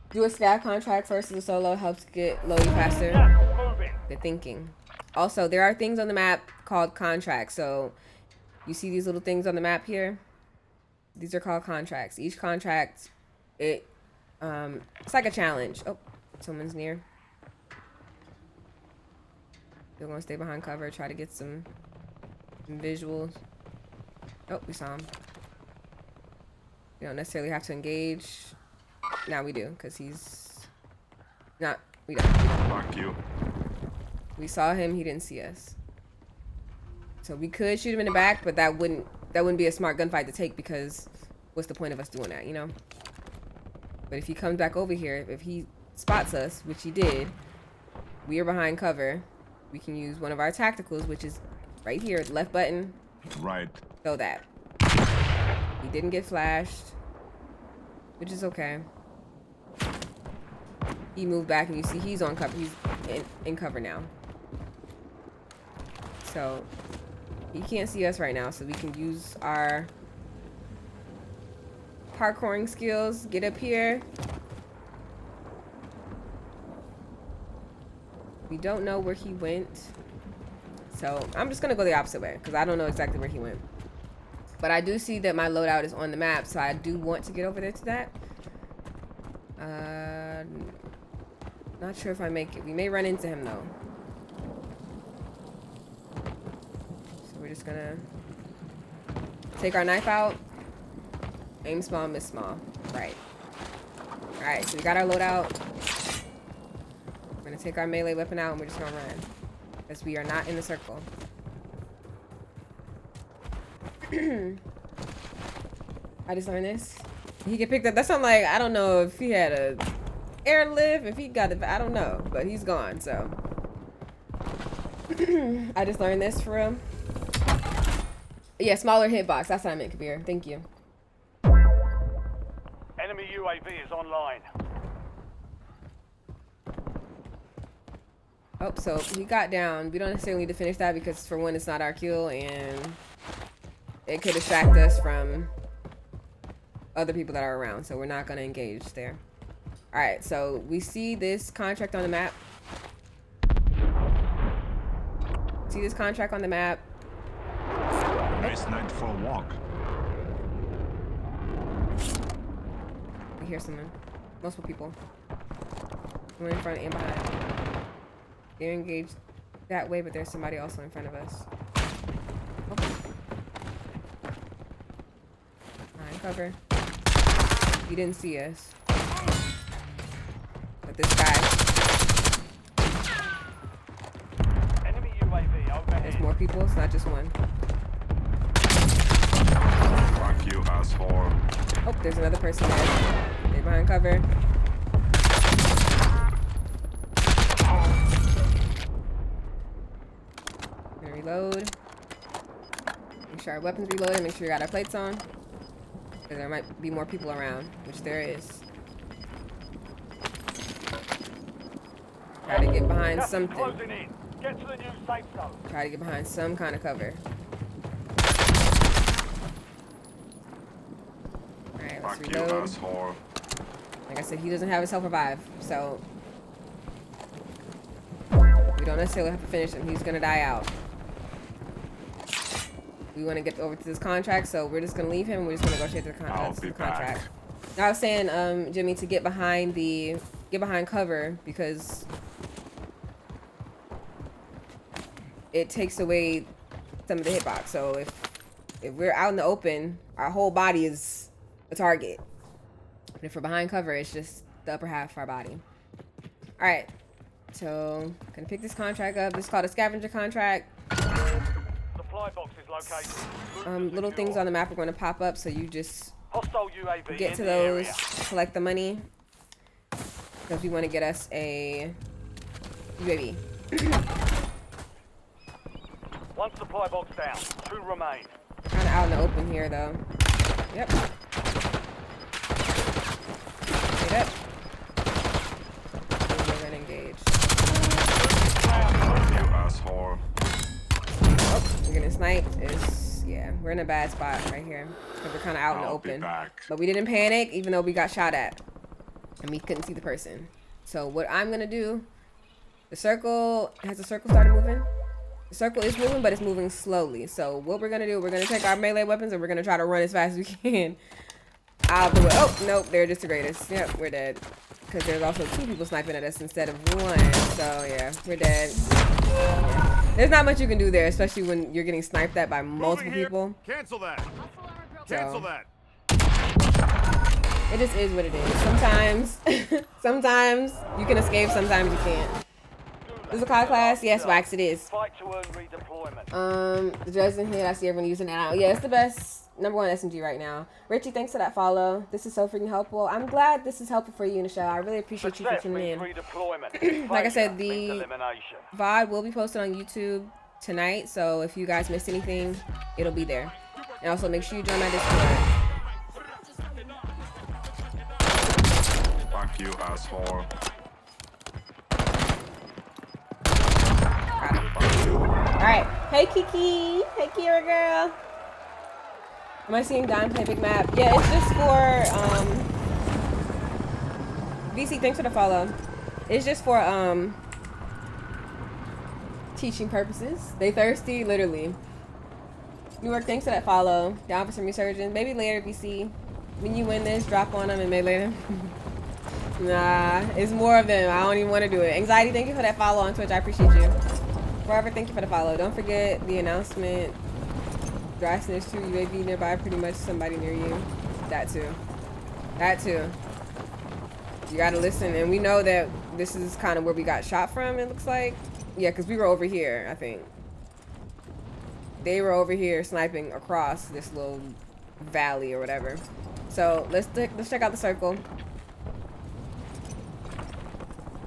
Do a staff contract versus a solo helps get loading faster. Gas moving. The thinking. Also, there are things on the map called contracts. So you see these little things on the map here? These are called contracts. Each contract, it's like a challenge. Oh, someone's near. Still gonna stay behind cover, try to get some visuals. Oh, we saw him. We don't necessarily have to engage. Now we do, because he's not. We don't. Fuck you. We saw him. He didn't see us. So we could shoot him in the back, but that wouldn't be a smart gunfight to take, because what's the point of us doing that, you know? But if he comes back over here, if he spots us, which he did, we are behind cover. We can use one of our tacticals, which is right here, left button. Right. So that. He didn't get flashed, which is okay. He moved back, and you see he's on cover. He's in cover now. So he can't see us right now, so we can use our parkouring skills. Get up here. We don't know where he went, so I'm just gonna go the opposite way because I don't know exactly where he went. But I do see that my loadout is on the map, so I do want to get over there to that. Not sure if I make it. We may run into him though. So we're just gonna take our knife out. Aim small, miss small. Right. Alright, so we got our loadout. We're gonna take our melee weapon out and we're just gonna run. Because we are not in the circle. I just learned this. He get picked up. That's something like, I don't know if he had a airlift, if he got it, I don't know. But he's gone, so. I just learned this for him. Yeah, smaller hitbox. That's what I meant, Kabir. Thank you. Enemy UAV is online. Oh, so he got down. We don't necessarily need to finish that because for one, it's not our kill and it could distract us from other people that are around. So we're not going to engage there. All right, so we see this contract on the map. See this contract on the map. Nice night for a walk. I hear someone. Multiple people. One in front and behind. They're engaged that way, but there's somebody also in front of us. Oh. Behind cover. He didn't see us. But this guy. Enemy UAV overhead. There's more people. It's not just one. Fuck you, asshole. Oh, there's another person there. They're behind cover. Gonna reload. Make sure our weapons reloaded. Make sure we got our plates on. Because there might be more people around, which there is. Try to get behind Gas is something. closing in. Get to the new safe zone. Try to get behind some kind of cover. Alright, let's Fuck you, reload. asshole. Like I said, he doesn't have his self-revive, so we don't necessarily have to finish him. He's gonna die out. We want to get over to this contract, so we're just gonna leave him. We're just gonna go straight to the, I'll be contract. back. Now I was saying, Jimmy, to get behind cover because it takes away some of the hitbox. So if we're out in the open, our whole body is a target. But if we're behind cover, it's just the upper half of our body. All right, so gonna pick this contract up. This is called a scavenger contract. Supply box is located. Move to Little secure. things on the map are going to pop up, so you just Hostile UAV get in to the those, area. collect the money, because we want to get us a UAV. One supply box down. 2 remain. Kind of out in the open here, though. Yep. Get up. And we're going to engage. Fuck you, asshole. Oh, we're getting sniped. Yeah, we're in a bad spot right here. Because we're kind of out in the I'll be open. back. But we didn't panic, even though we got shot at. And we couldn't see the person. So what I'm going to do, has the circle started moving? The circle is moving, but it's moving slowly. So what we're going to do, we're going to take our melee weapons and we're going to try to run as fast as we can out of the way. Oh, nope, they're just the greatest. Yep, we're dead. Because there's also 2 people sniping at us instead of 1. So yeah, we're dead. There's not much you can do there, especially when you're getting sniped at by multiple Moving here. people. Cancel that. So, Cancel that. it just is what it is. Sometimes, sometimes you can escape, sometimes you can't. This is a COD class? Yes, Wax, it is. Fight to earn redeployment. The Dresden hit, I see everyone using that out. Yeah, it's the best #1 SMG right now. Richie, thanks for that follow. This is so freaking helpful. I'm glad this is helpful for you, Michelle. I really appreciate you for Success tuning means in. redeployment. Like I said, Failure means the elimination. VOD will be posted on YouTube tonight, so if you guys missed anything, it'll be there. And also make sure you join my Discord. Fuck you, asshole. Alright. Hey Kiki. Hey Kira girl. Am I seeing Dime play Big Map? Yeah, it's just for VC, thanks for the follow. It's just for teaching purposes. They thirsty, literally. Newark, thanks for that follow. Down for some resurgence. Maybe later, VC. When you win this, drop on them and maybe later. Nah, it's more of them. I don't even want to do it. Anxiety, thank you for that follow on Twitch. I appreciate you. Forever, thank you for the follow. Don't forget the announcement. Dry snitch 2 UAV nearby, pretty much somebody near you. That too. That too. You gotta listen, and we know that this is kind of where we got shot from, it looks like. Yeah, because we were over here, I think. They were over here sniping across this little valley or whatever. So let's check out the circle.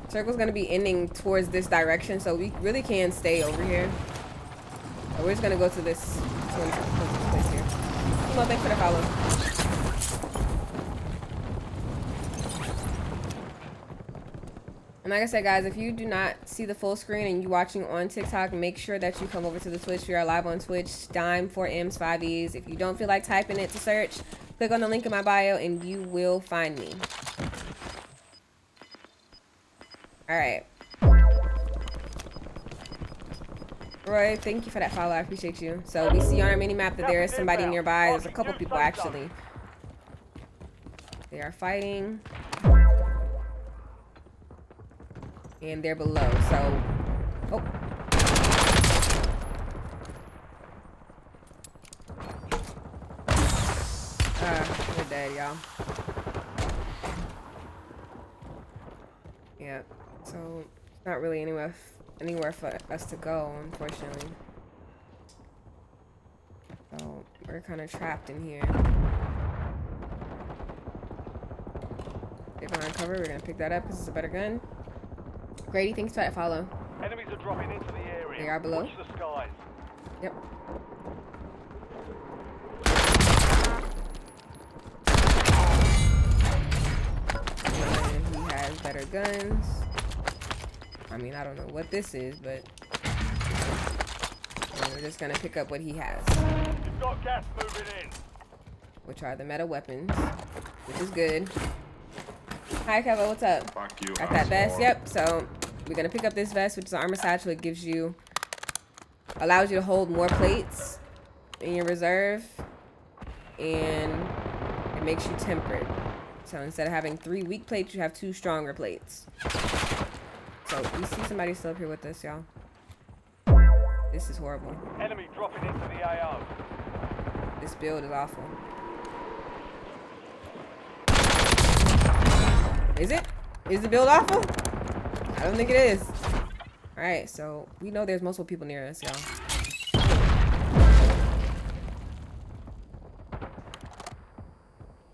Circle's gonna be ending towards this direction, so we really can stay over here. So we're just gonna go to this place here. Well, thanks for the follow. And like I said, guys, if you do not see the full screen and you're watching on TikTok, make sure that you come over to the Twitch. We are live on Twitch, Dime 4Ms 5Es. If you don't feel like typing it to search, click on the link in my bio and you will find me. All right. Roy, thank you for that follow. I appreciate you. So we see on our mini map that there is somebody nearby. There's a couple people actually. They are fighting. And they're below. So, oh. We're dead, y'all. Yeah. So it's not really anywhere for us to go, unfortunately. So we're kind of trapped in here. They're behind cover. We're gonna pick that up because it's a better gun. Grady, thanks for that follow. Enemies are dropping into the area. They are below. Watch the skies. Yep. And he has better guns. I mean, I don't know what this is, but we're just gonna pick up what he has. You've got gas moving in. Which are the meta weapons, which is good. Hi, Kevin, what's up? Fuck you, Got that vest, asshole. yep. So we're gonna pick up this vest, which is an armor satchel. It gives you, allows you to hold more plates in your reserve, and it makes you tempered. So instead of having 3 weak plates, you have 2 stronger plates. So we see somebody still up here with us, y'all. This is horrible. Enemy dropping into the AO. This build is awful. Is it? Is the build awful? I don't think it is. Alright, so we know there's multiple people near us, y'all.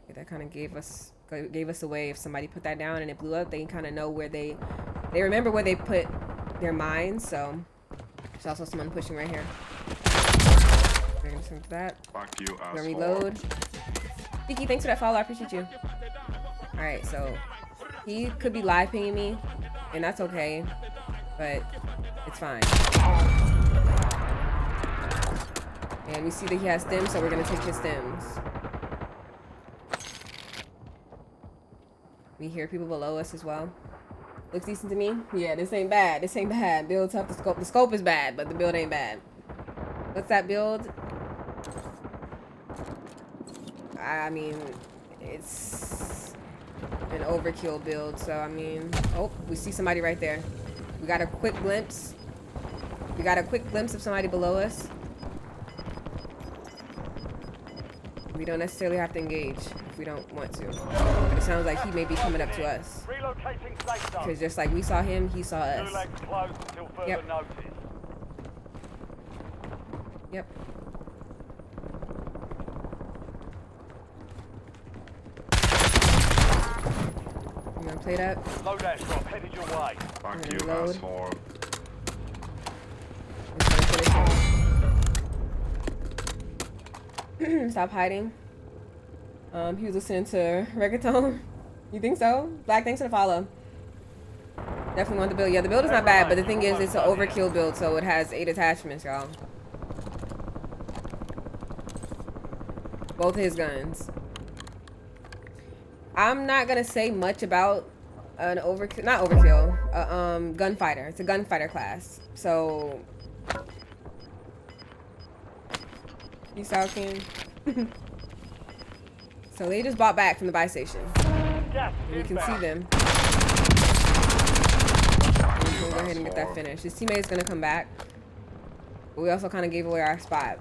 Yeah, that kind of gave us away. If somebody put that down and it blew up, they kind of know where they remember where they put their mines. So there's also someone pushing right here. We're gonna send that. Fuck you, We're gonna asshole. reload. Kiki, thanks for that follow. I appreciate you. Alright, so he could be live pinging me, and that's okay, but it's fine. And we see that he has stems, so we're gonna take his stems. We hear people below us as well. Looks decent to me. Yeah, this ain't bad. This ain't bad. Build tough. The scope is bad, but the build ain't bad. What's that build? I mean, it's an overkill build, so I mean, oh, we see somebody right there. We got a quick glimpse. We got a quick glimpse of somebody below us. We don't necessarily have to engage if we don't want to. But it sounds like he may be coming up to us. Relocating safe zone. Because just like we saw him, he saw us. Gulag's closed until further Yep. notice. Yep. I'm gonna play that. Loadout drop headed your way. Fuck gonna you, reload. asshole. I'm just gonna finish him. Stop hiding. He was listening to reggaeton. You think so? Black, thanks for the follow. Definitely want the build. Yeah, the build is not bad, but the thing is, it's an overkill build, so it has 8 attachments, y'all. Both his guns. I'm not gonna say much about an overkill, not overkill, gunfighter. It's a gunfighter class. So, peace out, King. So they just bought back from the buy station. Gas And we can see inbound. them. We'll go ahead and get that finished. His teammate is gonna come back. But we also kind of gave away our spot.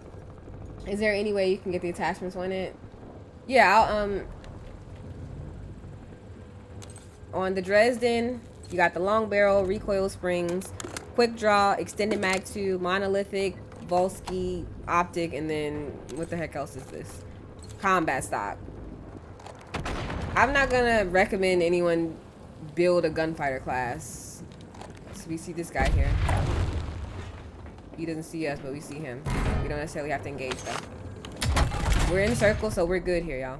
Is there any way you can get the attachments on it? Yeah, I'll, on the Dresden, you got the long barrel, recoil springs, quick draw, extended mag tube, monolithic, Volsky, optic, and then what the heck else is this? Combat stock. I'm not gonna recommend anyone build a gunfighter class. So we see this guy here. He doesn't see us, but we see him. We don't necessarily have to engage though. We're in circle, so we're good here, y'all.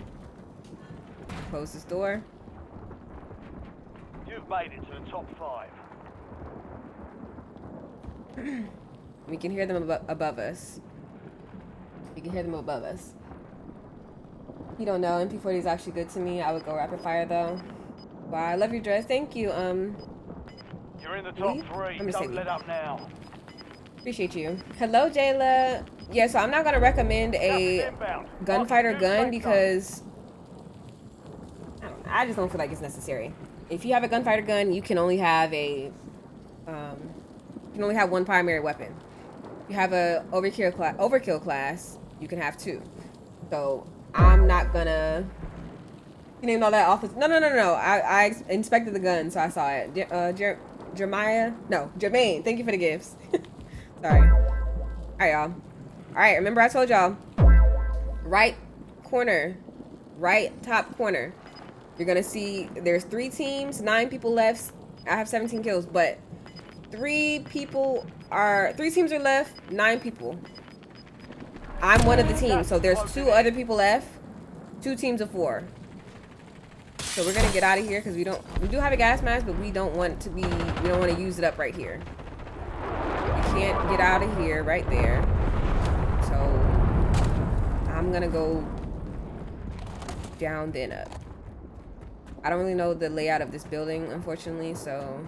Close this door. You've made it to the top 5. We can hear them above us. We can hear them above us. You don't know, MP40 is actually good to me. I would go rapid fire though. Wow, I love your dress. Thank you. You're in the top Lee? 3. Let me say Don't Lee. let up now. Appreciate you. Hello, Jayla. Yeah, so I'm not gonna recommend a Inbound. gunfighter gun Safe zone. because I don't know, I just don't feel like it's necessary. If you have a gunfighter gun, you can only have a you can only have one primary weapon. If you have a overkill class, you can have 2. So I'm not gonna. You named all that office. No. I inspected the gun, so I saw it. Jermaine. Thank you for the gifts. Sorry. All right, y'all. All right, remember I told y'all. Right corner, right top corner. You're gonna see there's 3 teams, 9 people left. I have 17 kills, but 3 teams are left, 9 people. I'm one of the teams, so there's 2 other people left. 2 teams of 4. So we're gonna get out of here because we do have a gas mask, but we don't want to use it up right here. We can't get out of here right there. So I'm gonna go down then up. I don't really know the layout of this building, unfortunately, so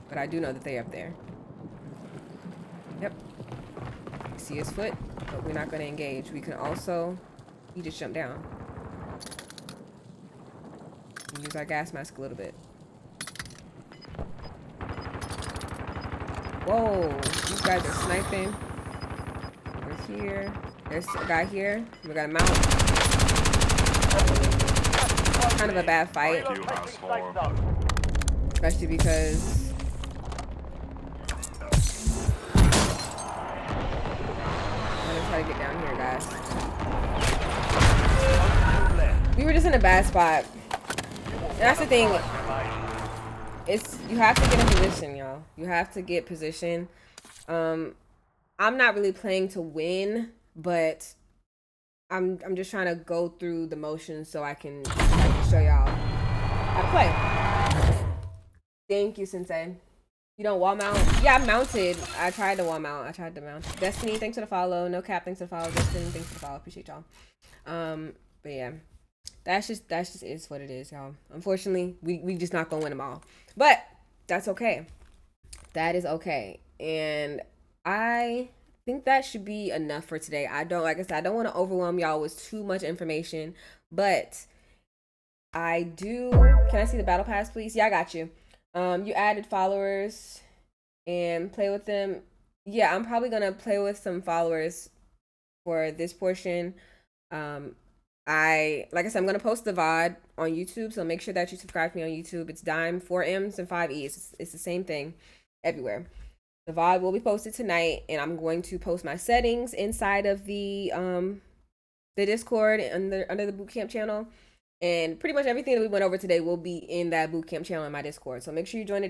but I do know that they're up there. Yep. You see his foot, but we're not gonna engage. We can also he just jumped down. Use our gas mask a little bit. Whoa, these guys are sniping. We're here. There's a guy here. We got a mount. Kind of a bad fight, Fuck you, Relocating safe asshole. zone. especially because I'm gonna try to get down here, guys. We were just in a bad spot. And that's the thing. You have to get in position, y'all. You have to get position. I'm not really playing to win, but I'm just trying to go through the motions so I can show y'all how to play. Thank you, Sensei. You don't wall mount? Yeah, I mounted. I tried to wall mount. Destiny, thanks for the follow. No cap, thanks for the follow. Destiny, thanks for the follow. Appreciate y'all. But yeah. That's just is what it is, y'all. Unfortunately, we just not gonna win them all. But that's okay. That is okay. And I think that should be enough for today. Like I said, I don't want to overwhelm y'all with too much information, but I do. Can I see the battle pass, please? Yeah, I got you. You added followers and play with them. Yeah, I'm probably gonna play with some followers for this portion. Like I said, I'm gonna post the VOD on YouTube, so make sure that you subscribe to me on YouTube. It's Dime, 4M's and 5E's. It's the same thing everywhere. The VOD will be posted tonight, and I'm going to post my settings inside of the Discord under the Bootcamp channel. And pretty much everything that we went over today will be in that Bootcamp channel in my Discord. So make sure you join it.